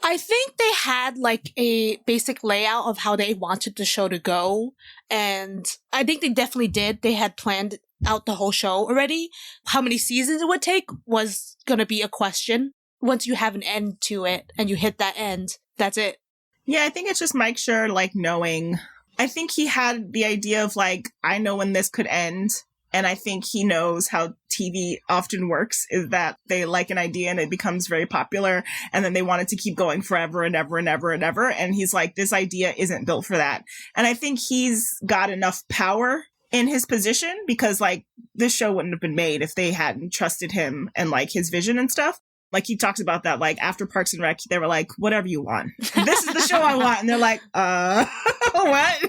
I think they had like a basic layout of how they wanted the show to go. And I think they definitely did. They had planned out the whole show already. How many seasons it would take was going to be a question. Once you have an end to it and you hit that end, that's it. Yeah, I think it's just Mike Schur, like, knowing. I think he had the idea of, like, I know when this could end. And I think he knows how TV often works, is that they like an idea and it becomes very popular. And then they want it to keep going forever and ever and ever and ever. And he's like, this idea isn't built for that. And I think he's got enough power in his position because, like, this show wouldn't have been made if they hadn't trusted him and, like, his vision and stuff. Like, he talks about that, like, after Parks and Rec, they were like, whatever you want. This is the show I want. And they're like, what?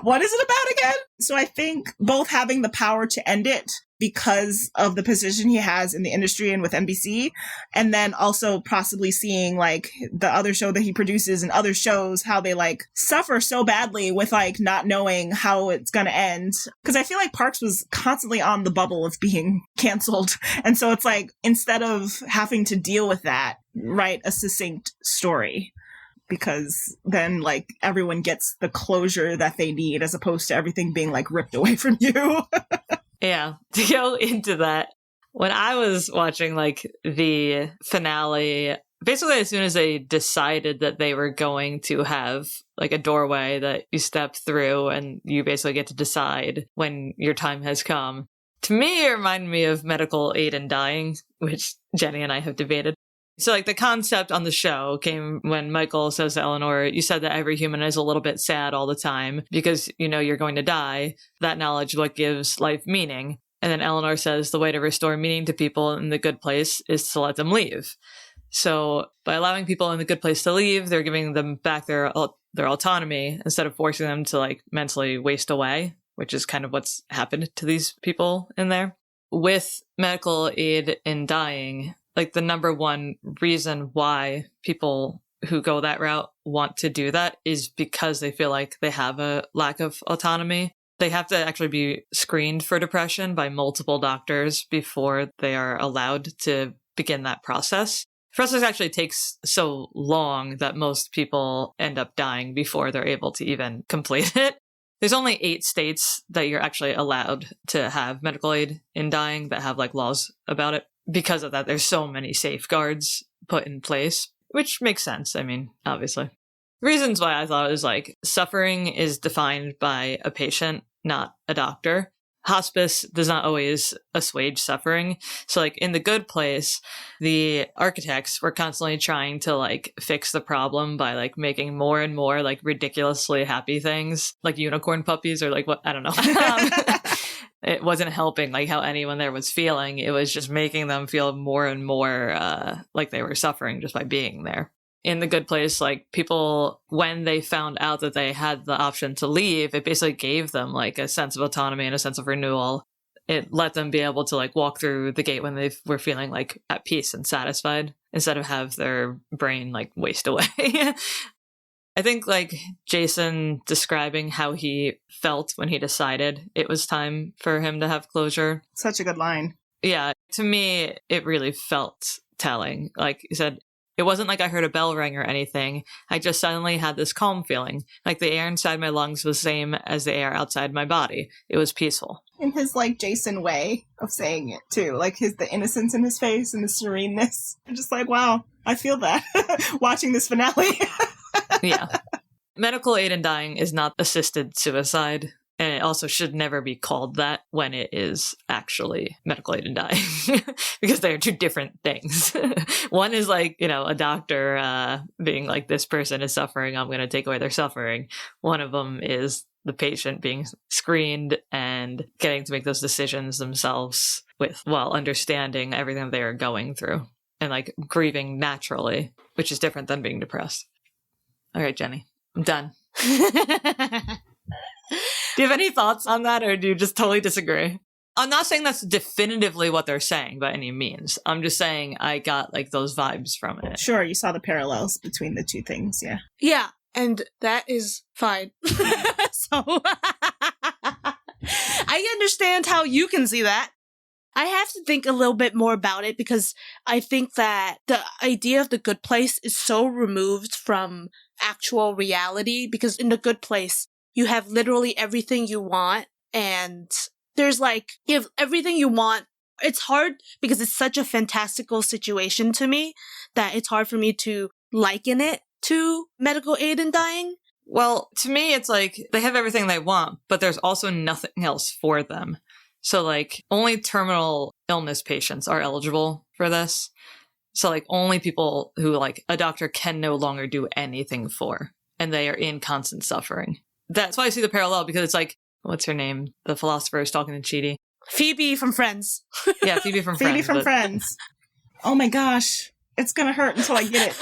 What is it about again? So I think both having the power to end it because of the position he has in the industry and with NBC, and then also possibly seeing, like, the other show that he produces and other shows, how they, like, suffer so badly with, like, not knowing how it's going to end. Because I feel like Parks was constantly on the bubble of being canceled. And so it's like, instead of having to deal with that, write a succinct story. Because then, like, everyone gets the closure that they need as opposed to everything being, like, ripped away from you. Yeah, to go into that, when I was watching, like, the finale, basically as soon as they decided that they were going to have, like, a doorway that you step through and you basically get to decide when your time has come, to me, it reminded me of Medical Aid in Dying, which Jenny and I have debated. So, like, the concept on the show came when Michael says to Eleanor, you said that every human is a little bit sad all the time because you know you're going to die. That knowledge is what gives life meaning. And then Eleanor says the way to restore meaning to people in the good place is to let them leave. So by allowing people in the good place to leave, they're giving them back their autonomy instead of forcing them to, like, mentally waste away, which is kind of what's happened to these people in there. With Medical Aid in Dying, like, the number one reason why people who go that route want to do that is because they feel like they have a lack of autonomy. They have to actually be screened for depression by multiple doctors before they are allowed to begin that process. The process actually takes so long that most people end up dying before they're able to even complete it. There's only 8 states that you're actually allowed to have medical aid in dying that have, like, laws about it. Because of that, there's so many safeguards put in place, which makes sense. I mean, obviously. Reasons why I thought it was, like, suffering is defined by a patient, not a doctor. Hospice does not always assuage suffering. So, like, in The Good Place, the architects were constantly trying to, like, fix the problem by, like, making more and more, like, ridiculously happy things, like unicorn puppies or, like, what, I don't know. It wasn't helping, like, how anyone there was feeling. It was just making them feel more and more like they were suffering just by being there. In The Good Place, like, people, when they found out that they had the option to leave, it basically gave them, like, a sense of autonomy and a sense of renewal. It let them be able to, like, walk through the gate when they were feeling, like, at peace and satisfied instead of have their brain, like, waste away. I think, like, Jason describing how he felt when he decided it was time for him to have closure. Such a good line. Yeah, to me, it really felt telling. Like he said, it wasn't like I heard a bell ring or anything. I just suddenly had this calm feeling. Like the air inside my lungs was the same as the air outside my body. It was peaceful. In his, like, Jason way of saying it, too. Like, the innocence in his face and the sereneness. I'm just like, wow, I feel that watching this finale. Yeah. Medical aid in dying is not assisted suicide. And it also should never be called that when it is actually medical aid in dying. Because they are two different things. One is, like, you know, a doctor being like, this person is suffering, I'm going to take away their suffering. One of them is the patient being screened and getting to make those decisions themselves while understanding everything they are going through. And, like, grieving naturally, which is different than being depressed. All right, Jenny, I'm done. Do you have any thoughts on that, or do you just totally disagree? I'm not saying that's definitively what they're saying by any means. I'm just saying I got, like, those vibes from it. Sure, you saw the parallels between the two things, yeah. Yeah, and that is fine. So I understand how you can see that. I have to think a little bit more about it because I think that the idea of the good place is so removed from actual reality, because in the good place, you have literally everything you want and There's like, you have everything you want. It's hard because it's such a fantastical situation to me that it's hard for me to liken it to medical aid in dying. Well, to me, it's like they have everything they want, but there's also nothing else for them. So, like, only terminal illness patients are eligible for this. So, like, only people who, like, a doctor can no longer do anything for, and they are in constant suffering. That's why I see the parallel, because it's like, what's her name? The philosopher is talking to Chidi. Phoebe from Friends. Yeah, Phoebe from Friends. Phoebe from Friends. Oh my gosh. It's gonna hurt until I get it.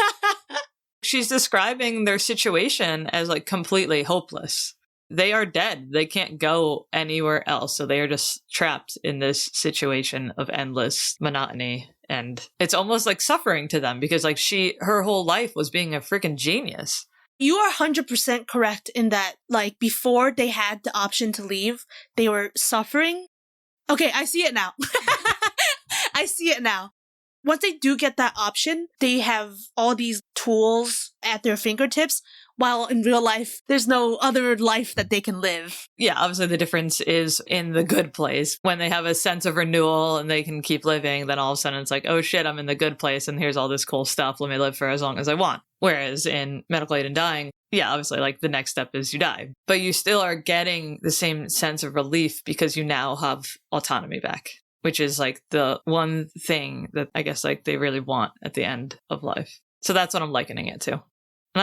She's describing their situation as, like, completely hopeless. They are dead. They can't go anywhere else. So they are just trapped in this situation of endless monotony. And it's almost like suffering to them because, like, her whole life was being a freaking genius. You are 100% correct in that, like, before they had the option to leave, they were suffering. Okay, I see it now. I see it now. Once they do get that option, they have all these tools at their fingertips, while in real life, there's no other life that they can live. Yeah, obviously the difference is in the good place. When they have a sense of renewal and they can keep living, then all of a sudden it's like, oh shit, I'm in the good place and here's all this cool stuff. Let me live for as long as I want. Whereas in medical aid and dying, yeah, obviously, like, the next step is you die. But you still are getting the same sense of relief because you now have autonomy back, which is, like, the one thing that I guess, like, they really want at the end of life. So that's what I'm likening it to. I'm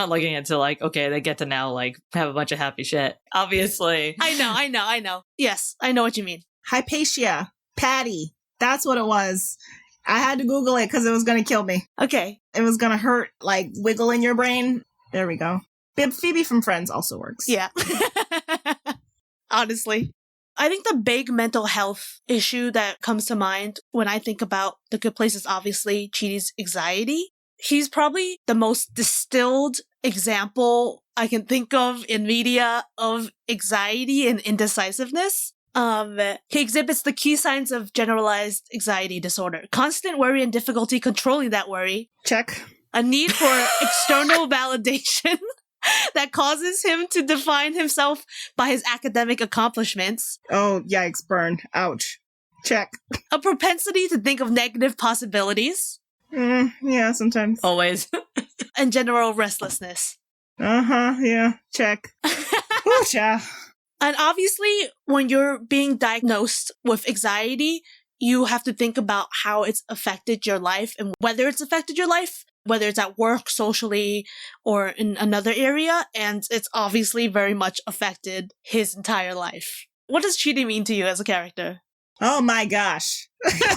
not likening it to, like, okay, they get to now, like, have a bunch of happy shit. Obviously. I know. Yes, I know what you mean. Hypatia. Patty. That's what it was. I had to Google it because it was going to kill me. Okay. It was going to hurt, like, wiggle in your brain. There we go. Phoebe from Friends also works. Yeah. Honestly. I think the big mental health issue that comes to mind when I think about The Good Place is obviously Chidi's anxiety. He's probably the most distilled example I can think of in media of anxiety and indecisiveness. He exhibits the key signs of generalized anxiety disorder. Constant worry and difficulty controlling that worry. Check. A need for external validation that causes him to define himself by his academic accomplishments. Oh, yikes, burn. Ouch. Check. A propensity to think of negative possibilities. Yeah, sometimes. Always. And general restlessness. Yeah, check. Ooh-cha. And obviously, when you're being diagnosed with anxiety, you have to think about how it's affected your life and whether it's affected your life, whether it's at work, socially, or in another area. And it's obviously very much affected his entire life. What does Chidi mean to you as a character? Oh my gosh.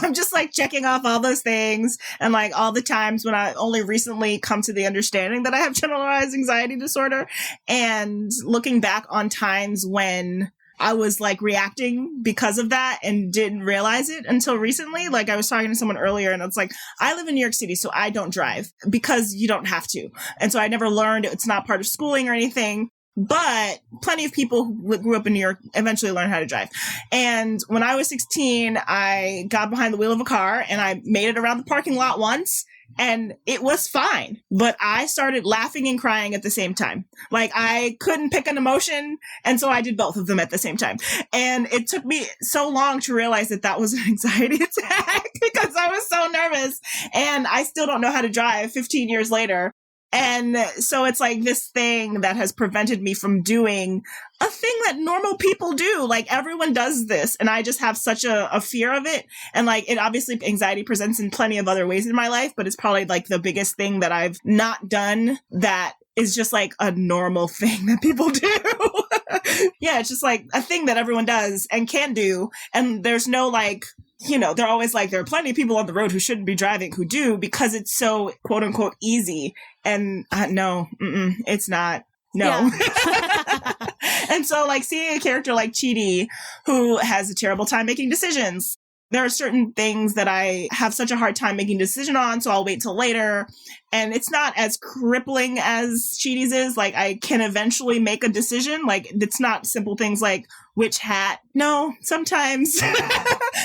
I'm just like checking off all those things and like all the times when I only recently come to the understanding that I have generalized anxiety disorder and looking back on times when I was like reacting because of that and didn't realize it until recently. Like I was talking to someone earlier and it's like, I live in New York City, so I don't drive because you don't have to. And so I never learned, it's not part of schooling or anything. But plenty of people who grew up in New York eventually learned how to drive. And when I was 16, I got behind the wheel of a car and I made it around the parking lot once and it was fine. But I started laughing and crying at the same time. Like I couldn't pick an emotion. And so I did both of them at the same time. And it took me so long to realize that that was an anxiety attack because I was so nervous and I still don't know how to drive 15 years later. And so it's like this thing that has prevented me from doing a thing that normal people do. Like everyone does this. And I just have such a fear of it. And like it obviously anxiety presents in plenty of other ways in my life, but it's probably like the biggest thing that I've not done that is just like a normal thing that people do. Yeah, it's just like a thing that everyone does and can do. And there's no like, you know, they're always like, there are plenty of people on the road who shouldn't be driving who do because it's so quote unquote easy. And no, it's not. No. Yeah. And so like seeing a character like Chidi who has a terrible time making decisions. There are certain things that I have such a hard time making a decision on, so I'll wait till later. And it's not as crippling as Chidi's is. Like, I can eventually make a decision. Like, it's not simple things like which hat. No, sometimes.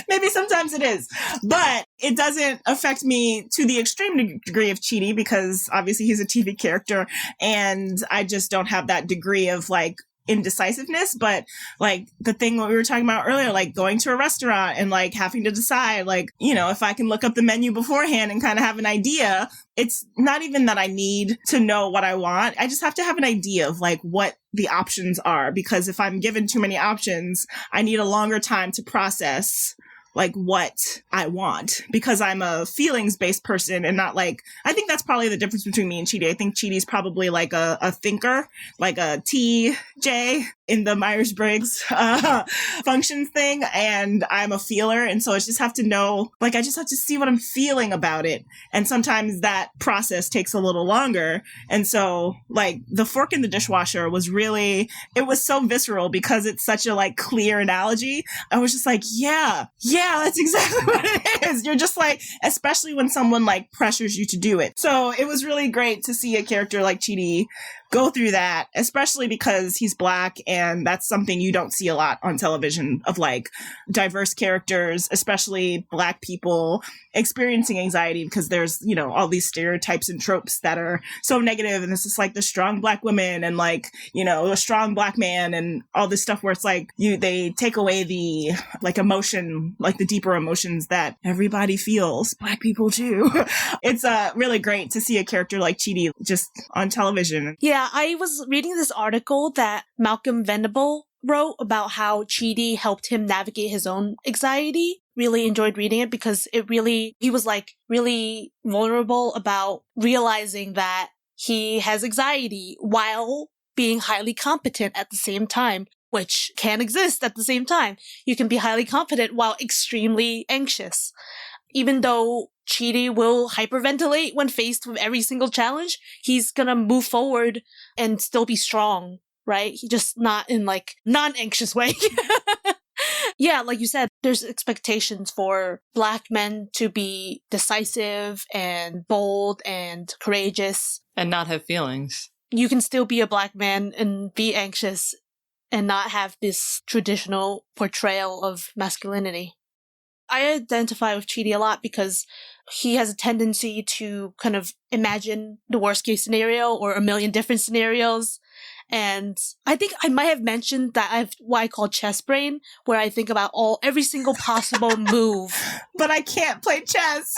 Maybe sometimes it is. But it doesn't affect me to the extreme degree of Chidi because obviously he's a TV character. And I just don't have that degree of, like, indecisiveness, but like the thing what we were talking about earlier, like going to a restaurant and like having to decide, like, you know, if I can look up the menu beforehand and kind of have an idea, it's not even that I need to know what I want. I just have to have an idea of like what the options are, because if I'm given too many options, I need a longer time to process like what I want, because I'm a feelings-based person and not like, I think that's probably the difference between me and Chidi. I think Chidi's probably like a thinker, like a TJ in the Myers-Briggs functions thing, and I'm a feeler, and so I just have to know, like, I just have to see what I'm feeling about it, and sometimes that process takes a little longer, and so, like, the fork in the dishwasher was really, it was so visceral because it's such a, like, clear analogy. I was just like, yeah, that's exactly what it is. You're just like, especially when someone, like, pressures you to do it. So it was really great to see a character like Chidi go through that, especially because he's Black, and that's something you don't see a lot on television, of like diverse characters, especially Black people experiencing anxiety, because there's, you know, all these stereotypes and tropes that are so negative, and this is like the strong Black woman and like, you know, a strong Black man and all this stuff where it's like they take away the like emotion, like the deeper emotions that everybody feels, Black people too. It's really great to see a character like Chidi just on television. Yeah, I was reading this article that Malcolm Venable wrote about how Chidi helped him navigate his own anxiety. Really enjoyed reading it because he was like really vulnerable about realizing that he has anxiety while being highly competent at the same time, which can exist at the same time. You can be highly competent while extremely anxious. Even though Chidi will hyperventilate when faced with every single challenge, he's gonna move forward and still be strong, right? He just not in like non-anxious way. Yeah, like you said, there's expectations for Black men to be decisive and bold and courageous. And not have feelings. You can still be a Black man and be anxious and not have this traditional portrayal of masculinity. I identify with Chidi a lot because he has a tendency to kind of imagine the worst case scenario or a million different scenarios. And I think I might have mentioned that I have what I call chess brain, where I think about every single possible move. But I can't play chess.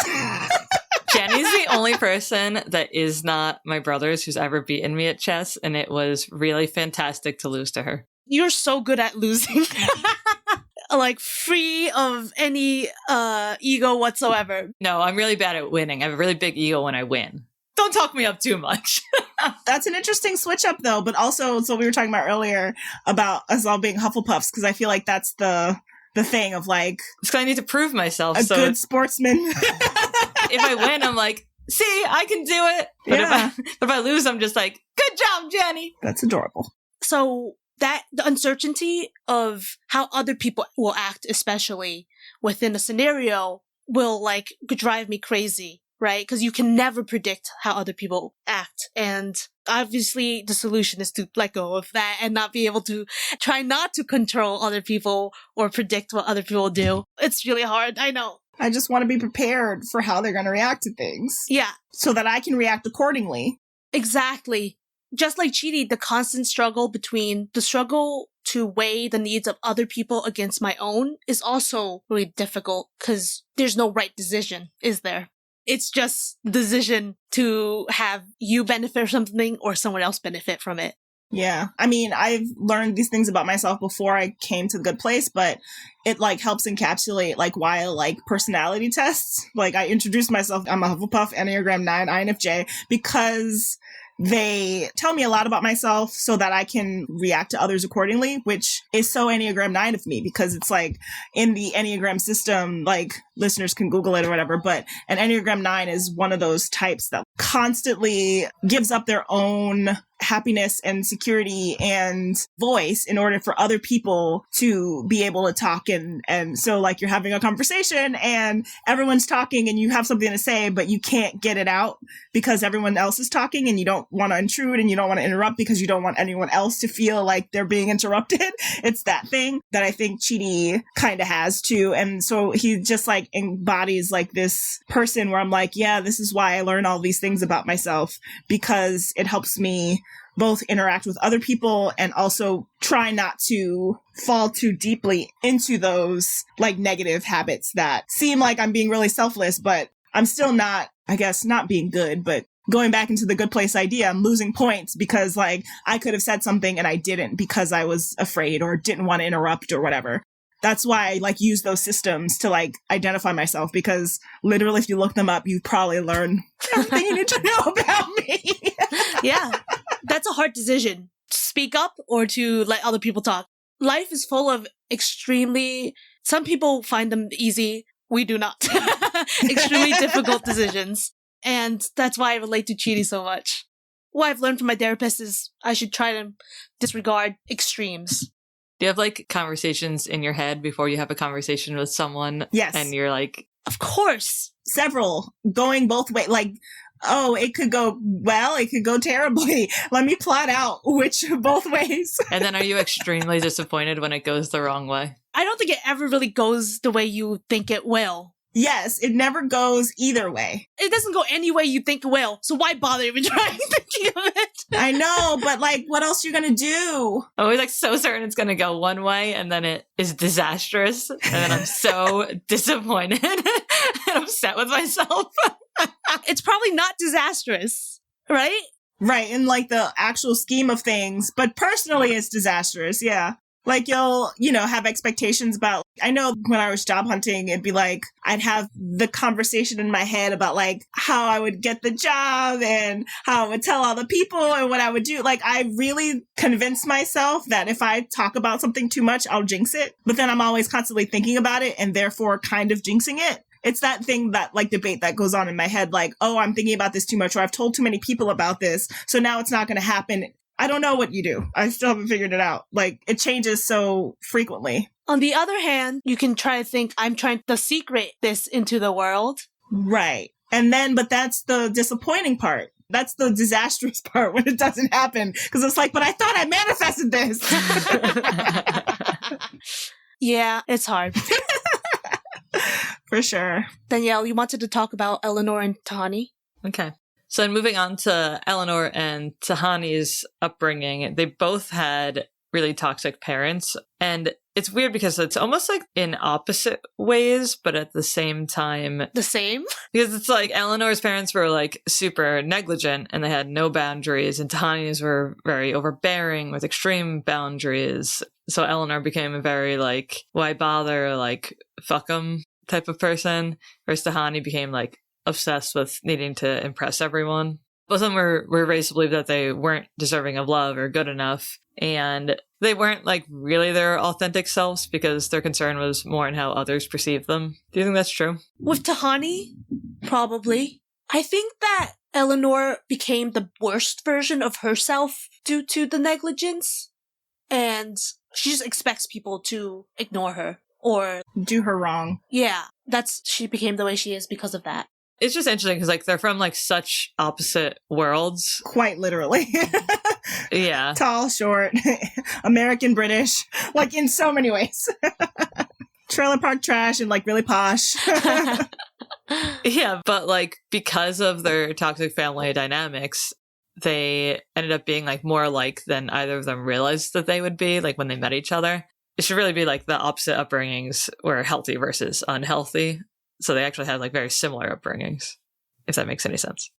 Jenny's the only person that is not my brother's who's ever beaten me at chess, and it was really fantastic to lose to her. You're so good at losing. Like, free of any ego whatsoever. No, I'm really bad at winning. I have a really big ego when I win. Don't talk me up too much. That's an interesting switch up, though. But also, so we were talking about earlier about us all being Hufflepuffs, because I feel like that's the thing of like... It's because I need to prove myself. A good sportsman. If I win, I'm like, see, I can do it. But, yeah. if I lose, I'm just like, good job, Jenny. That's adorable. So... that the uncertainty of how other people will act, especially within a scenario, will like drive me crazy, right? Because you can never predict how other people act. And obviously the solution is to let go of that and not be able to try not to control other people or predict what other people do. It's really hard. I know. I just want to be prepared for how they're going to react to things. Yeah. So that I can react accordingly. Exactly. Just like Chidi, the constant struggle between the struggle to weigh the needs of other people against my own is also really difficult because there's no right decision, is there? It's just the decision to have you benefit from something or someone else benefit from it. Yeah. I mean, I've learned these things about myself before I came to the good place, but it like helps encapsulate like why I like personality tests. Like I introduced myself, I'm a Hufflepuff, Enneagram 9, INFJ, because they tell me a lot about myself so that I can react to others accordingly, which is so Enneagram 9 of me, because it's like in the Enneagram system, like listeners can Google it or whatever, but an Enneagram 9 is one of those types that constantly gives up their own happiness and security and voice in order for other people to be able to talk. And so like you're having a conversation and everyone's talking and you have something to say, but you can't get it out because everyone else is talking and you don't want to intrude and you don't want to interrupt because you don't want anyone else to feel like they're being interrupted. It's that thing that I think Chidi kind of has too. And so he just like embodies like this person where I'm like, yeah, this is why I learn all these things about myself, because it helps me both interact with other people and also try not to fall too deeply into those like negative habits that seem like I'm being really selfless, but I'm still not, I guess, not being good, but going back into the good place idea, I'm losing points because like I could have said something and I didn't because I was afraid or didn't want to interrupt or whatever. That's why I like use those systems to like identify myself, because literally if you look them up, you probably learn everything you need to know about me. Yeah, that's a hard decision. To speak up or to let other people talk. Life is full of some people find them easy. We do not. Extremely difficult decisions. And that's why I relate to Chidi so much. What I've learned from my therapist is I should try to disregard extremes. Do you have like conversations in your head before you have a conversation with someone? Yes. And you're like, of course. Several going both ways. Like, oh, it could go well, it could go terribly. Let me plot out which both ways. and then are you extremely disappointed when it goes the wrong way? I don't think it ever really goes the way you think it will. Yes, it never goes either way. It doesn't go any way you think it will, so why bother even trying thinking of it? I know, but like, what else are you gonna do? I'm always like so certain it's going to go one way and then it is disastrous. And then I'm so disappointed and upset with myself. It's probably not disastrous, right? Right, in like the actual scheme of things, but personally it's disastrous, yeah. Like you'll, have expectations about, I know when I was job hunting, it'd be like, I'd have the conversation in my head about like how I would get the job and how I would tell all the people and what I would do. Like I really convinced myself that if I talk about something too much, I'll jinx it. But then I'm always constantly thinking about it and therefore kind of jinxing it. It's that thing, that like debate that goes on in my head, like, oh, I'm thinking about this too much, or I've told too many people about this, so now it's not going to happen. I don't know what you do. I still haven't figured it out. Like, it changes so frequently. On the other hand, you can try to think, I'm trying to secret this into the world. Right. And then, but that's the disappointing part. That's the disastrous part when it doesn't happen. Because it's like, but I thought I manifested this. Yeah, it's hard. For sure. Danielle, you wanted to talk about Eleanor and Tahani? Okay. So moving on to Eleanor and Tahani's upbringing, they both had really toxic parents. And it's weird because it's almost like in opposite ways, but at the same time. The same? Because it's like Eleanor's parents were like super negligent and they had no boundaries, and Tahani's were very overbearing with extreme boundaries. So Eleanor became a very like, why bother, like, fuck 'em type of person. Whereas Tahani became like obsessed with needing to impress everyone. Both of them were raised to believe that they weren't deserving of love or good enough. And they weren't like really their authentic selves because their concern was more in how others perceive them. Do you think that's true? With Tahani, probably. I think that Eleanor became the worst version of herself due to the negligence. And she just expects people to ignore her or do her wrong. Yeah, she became the way she is because of that. It's just interesting because like they're from like such opposite worlds. Quite literally. Yeah. Tall, short, American, British, like in so many ways. Trailer park trash and like really posh. Yeah, but like because of their toxic family dynamics, they ended up being like more alike than either of them realized that they would be, like when they met each other. It should really be like the opposite upbringings were healthy versus unhealthy. So they actually had like very similar upbringings, if that makes any sense.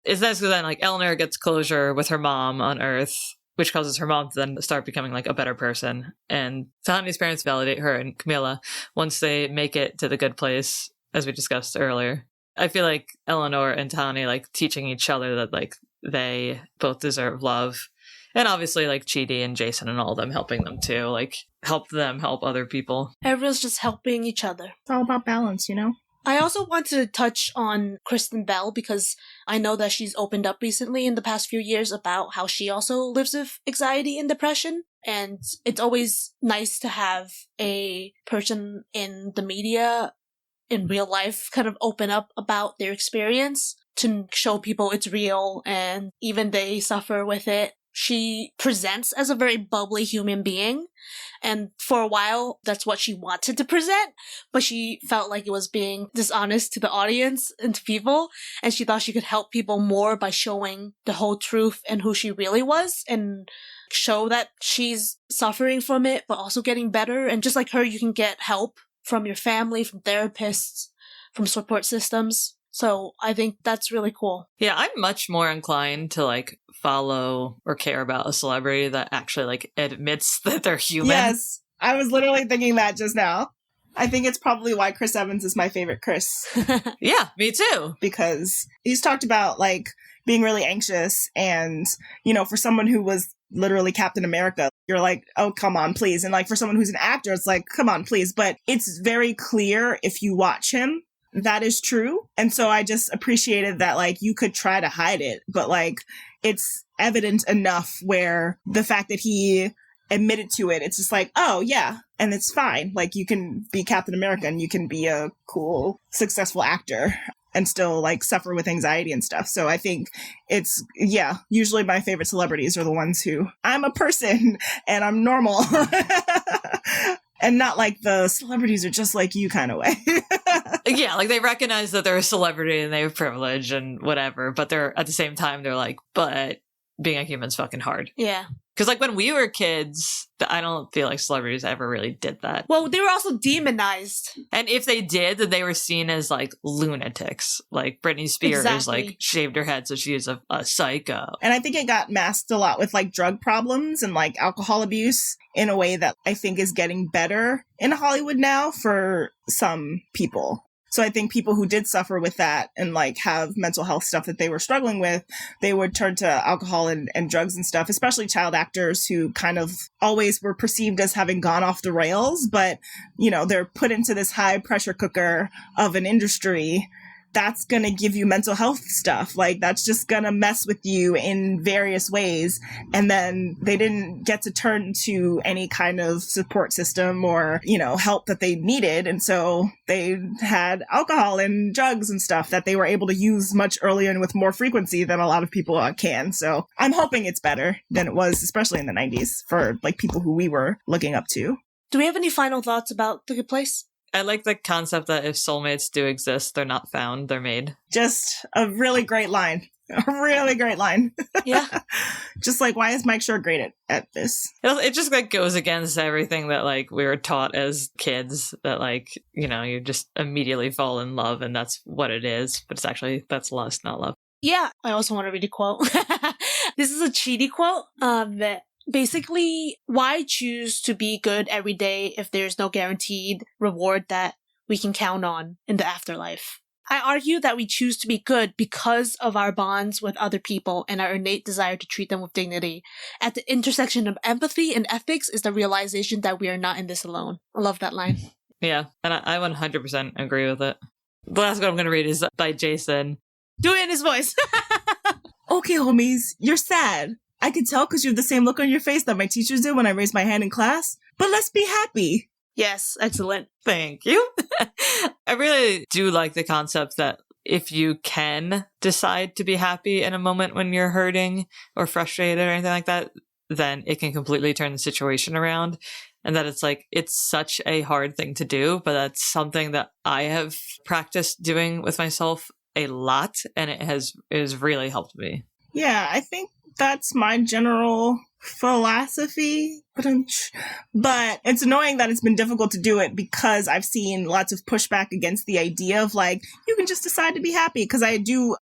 It's nice because then like Eleanor gets closure with her mom on Earth, which causes her mom to then start becoming like a better person. And Tahani's parents validate her and Camilla once they make it to the good place, as we discussed earlier. I feel like Eleanor and Tahani like teaching each other that like they both deserve love. And obviously like Chidi and Jason and all of them helping them too, like help them help other people. Everyone's just helping each other. It's all about balance, I also want to touch on Kristen Bell because I know that she's opened up recently in the past few years about how she also lives with anxiety and depression. And it's always nice to have a person in the media in real life kind of open up about their experience to show people it's real and even they suffer with it. she presents as a very bubbly human being. And for a while, that's what she wanted to present, but she felt like it was being dishonest to the audience and to people. And she thought she could help people more by showing the whole truth and who she really was and show that she's suffering from it, but also getting better. And just like her, you can get help from your family, from therapists, from support systems. So I think that's really cool. Yeah, I'm much more inclined to like follow or care about a celebrity that actually like admits that they're human. Yes, I was literally thinking that just now. I think it's probably why Chris Evans is my favorite Chris. Yeah, me too. Because he's talked about like being really anxious and, you know, for someone who was literally Captain America, you're like, oh, come on, please. And like for someone who's an actor, it's like, come on, please. But it's very clear if you watch him, that is true. And so I just appreciated that like you could try to hide it, but like it's evident enough where the fact that he admitted to it, it's just like, oh yeah, and it's fine. Like you can be Captain America and you can be a cool, successful actor and still like suffer with anxiety and stuff. So I think it's, yeah, usually my favorite celebrities are the ones who I'm a person and I'm normal. And not like the celebrities are just like you kind of way. Yeah, like they recognize that they're a celebrity and they have privilege and whatever, but they're at the same time, they're like, but being a human's fucking hard. Yeah. Because like when we were kids, I don't feel like celebrities ever really did that. Well, they were also demonized. And if they did, then they were seen as like lunatics. Like Britney Spears, Exactly. like shaved her head, so she is a psycho. And I think it got masked a lot with like drug problems and like alcohol abuse in a way that I think is getting better in Hollywood now for some people. So I think people who did suffer with that and like have mental health stuff that they were struggling with, they would turn to alcohol and drugs and stuff, especially child actors who kind of always were perceived as having gone off the rails. But, you know, they're put into this high pressure cooker of an industry that's going to give you mental health stuff. Like that's just going to mess with you in various ways. And then they didn't get to turn to any kind of support system or, you know, help that they needed. And so they had alcohol and drugs and stuff that they were able to use much earlier and with more frequency than a lot of people can. So I'm hoping it's better than it was, especially in the 90s for like people who we were looking up to. Do we have any final thoughts about The Good Place? I like the concept that if soulmates do exist, they're not found, they're made. Just a really great line. A really great line. Yeah. Just like, why is Mike Schur great at this? It just like goes against everything that like we were taught as kids, that like, you know, you just immediately fall in love and that's what it is. But it's actually, that's lust, not love. Yeah. I also want to read a quote. This is a Chidi quote. That basically, why choose to be good every day if there's no guaranteed reward that we can count on in the afterlife? I argue that we choose to be good because of our bonds with other people and our innate desire to treat them with dignity. At the intersection of empathy and ethics is the realization that we are not in this alone. I love that line. Yeah, and I 100% agree with it. The last one I'm going to read is by Jason. Do it in his voice. Okay, homies, you're sad. I can tell because you have the same look on your face that my teachers did when I raised my hand in class. But let's be happy. Yes, excellent. Thank you. I really do like the concept that if you can decide to be happy in a moment when you're hurting or frustrated or anything like that, then it can completely turn the situation around. And that it's like, it's such a hard thing to do, but that's something that I have practiced doing with myself a lot. And it has really helped me. Yeah, I think that's my general philosophy, but it's annoying that it's been difficult to do it because I've seen lots of pushback against the idea of like, you can just decide to be happy. Because I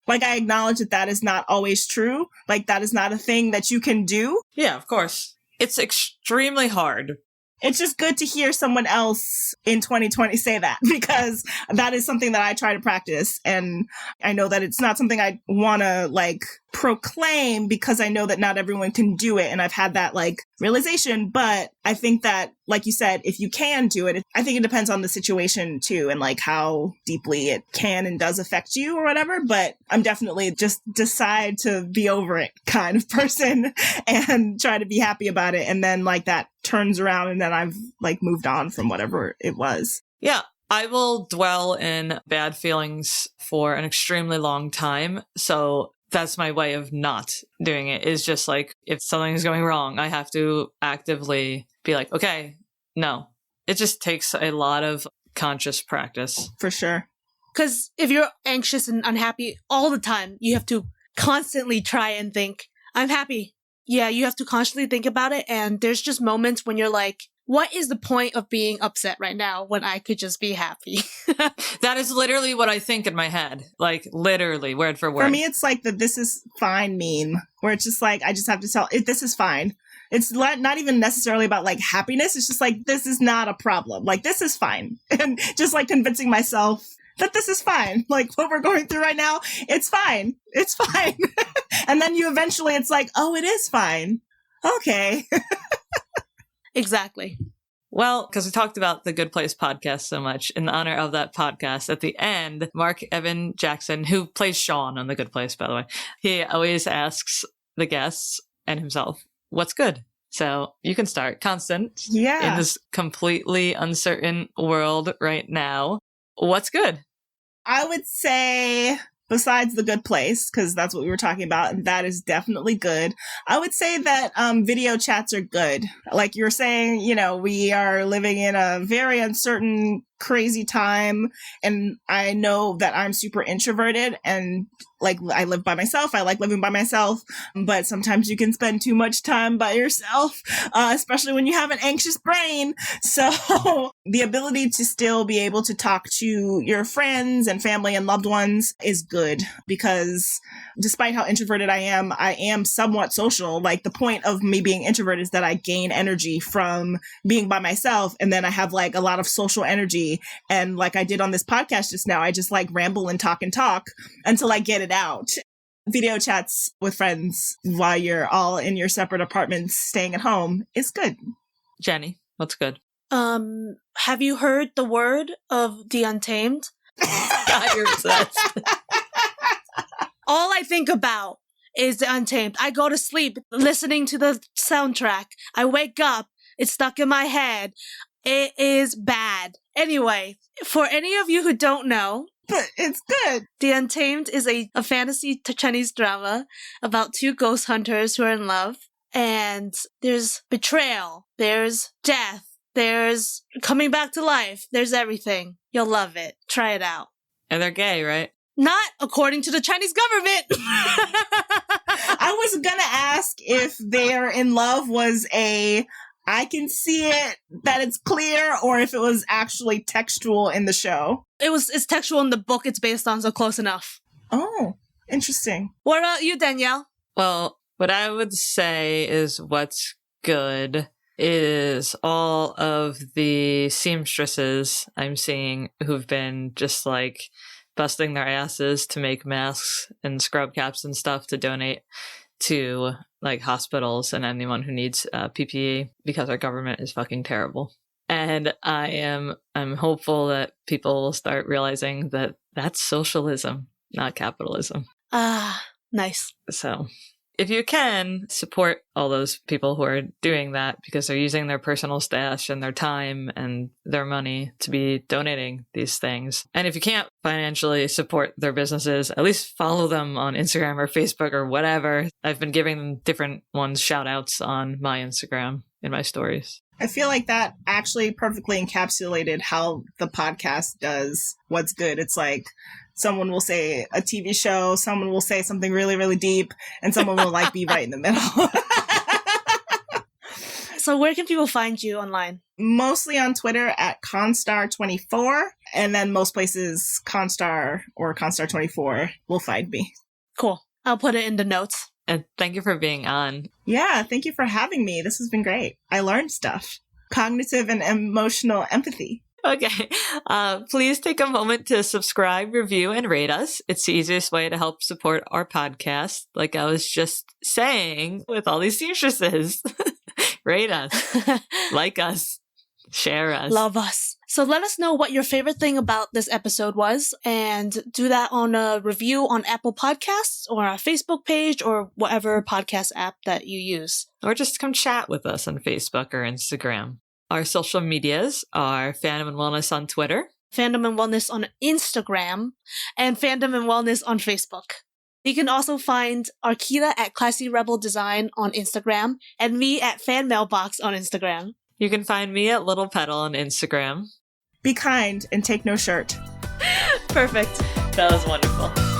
acknowledge that is not always true. Like that is not a thing that you can do. Yeah, of course. It's extremely hard. It's just good to hear someone else in 2020 say that, because that is something that I try to practice. And I know that it's not something I want to like proclaim because I know that not everyone can do it. And I've had that like realization. But I think that, like you said, if you can do it, I think it depends on the situation too and like how deeply it can and does affect you or whatever. But I'm definitely just decide to be over it kind of person and try to be happy about it. And then like that turns around and then I've like moved on from whatever it was. Yeah. I will dwell in bad feelings for an extremely long time. So that's my way of not doing it, is just like, if something is going wrong, I have to actively be like, okay, no. It just takes a lot of conscious practice. For sure. Because if you're anxious and unhappy all the time, you have to constantly try and think, I'm happy. Yeah, you have to constantly think about it. And there's just moments when you're like, what is the point of being upset right now when I could just be happy? That is literally what I think in my head. Like, literally, word for word. For me, it's like the "this is fine" meme, where it's just like, I just have to tell it, this is fine. It's not even necessarily about like happiness. It's just like, this is not a problem. Like, this is fine. And just like convincing myself that this is fine. Like, what we're going through right now, it's fine. It's fine. And then you eventually, it's like, oh, it is fine. Okay. Exactly. Well, because we talked about the Good Place podcast so much, in honor of that podcast, at the end, Mark Evan Jackson, who plays Sean on the Good Place, by the way, he always asks the guests and himself, what's good? So you can start. Constance, Yeah. in this completely uncertain world right now, what's good? I would say, besides the Good Place, because that's what we were talking about, and that is definitely good, I would say that video chats are good. Like you were saying, you know, we are living in a very uncertain, crazy time, and I know that I'm super introverted, and like, I live by myself. I like living by myself, but sometimes you can spend too much time by yourself, especially when you have an anxious brain. So the ability to still be able to talk to your friends and family and loved ones is good, because despite how introverted I am somewhat social. Like, the point of me being introverted is that I gain energy from being by myself, and then I have like a lot of social energy. And like I did on this podcast just now, I just like ramble and talk until I get it out. Video chats with friends while you're all in your separate apartments staying at home is good. Jenny, what's good? Have you heard the word of The Untamed? God, you're obsessed. All I think about is The Untamed. I go to sleep listening to the soundtrack. I wake up, it's stuck in my head. It is bad. Anyway, for any of you who don't know, But it's good. The Untamed is a fantasy Chinese drama about two ghost hunters who are in love. And there's betrayal, there's death, there's coming back to life, there's everything. You'll love it. Try it out. And they're gay, right? Not according to the Chinese government. I was gonna ask if they're in love was I can see it, that it's clear, or if it was actually textual in the show. It's textual in the book it's based on, so close enough. Oh, interesting. What about you, Danielle? Well, what I would say is what's good is all of the seamstresses I'm seeing who've been just like busting their asses to make masks and scrub caps and stuff to donate to like hospitals and anyone who needs PPE, because our government is fucking terrible. And I'm hopeful that people will start realizing that that's socialism, not capitalism. Nice. So if you can, support all those people who are doing that, because they're using their personal stash and their time and their money to be donating these things. And if you can't financially support their businesses, at least follow them on Instagram or Facebook or whatever. I've been giving them different ones shout outs on my Instagram in my stories. I feel like that actually perfectly encapsulated how the podcast does what's good. It's like, someone will say a TV show, someone will say something really, really deep, and someone will like be right in the middle. So where can people find you online? Mostly on Twitter at Constar24, and then most places Constar or Constar24 will find me. Cool. I'll put it in the notes. And thank you for being on. Yeah, thank you for having me. This has been great. I learned stuff. Cognitive and emotional empathy. Okay. Please take a moment to subscribe, review, and rate us. It's the easiest way to help support our podcast. Like I was just saying with all these seamstresses. Rate us, like us, share us. Love us. So let us know what your favorite thing about this episode was, and do that on a review on Apple Podcasts or our Facebook page or whatever podcast app that you use. Or just come chat with us on Facebook or Instagram. Our social medias are Fandom and Wellness on Twitter, Fandom and Wellness on Instagram, and Fandom and Wellness on Facebook. You can also find Arkita at Classy Rebel Design on Instagram and me at FanMailbox on Instagram. You can find me at Little Petal on Instagram. Be kind and take no shirt. Perfect. That was wonderful.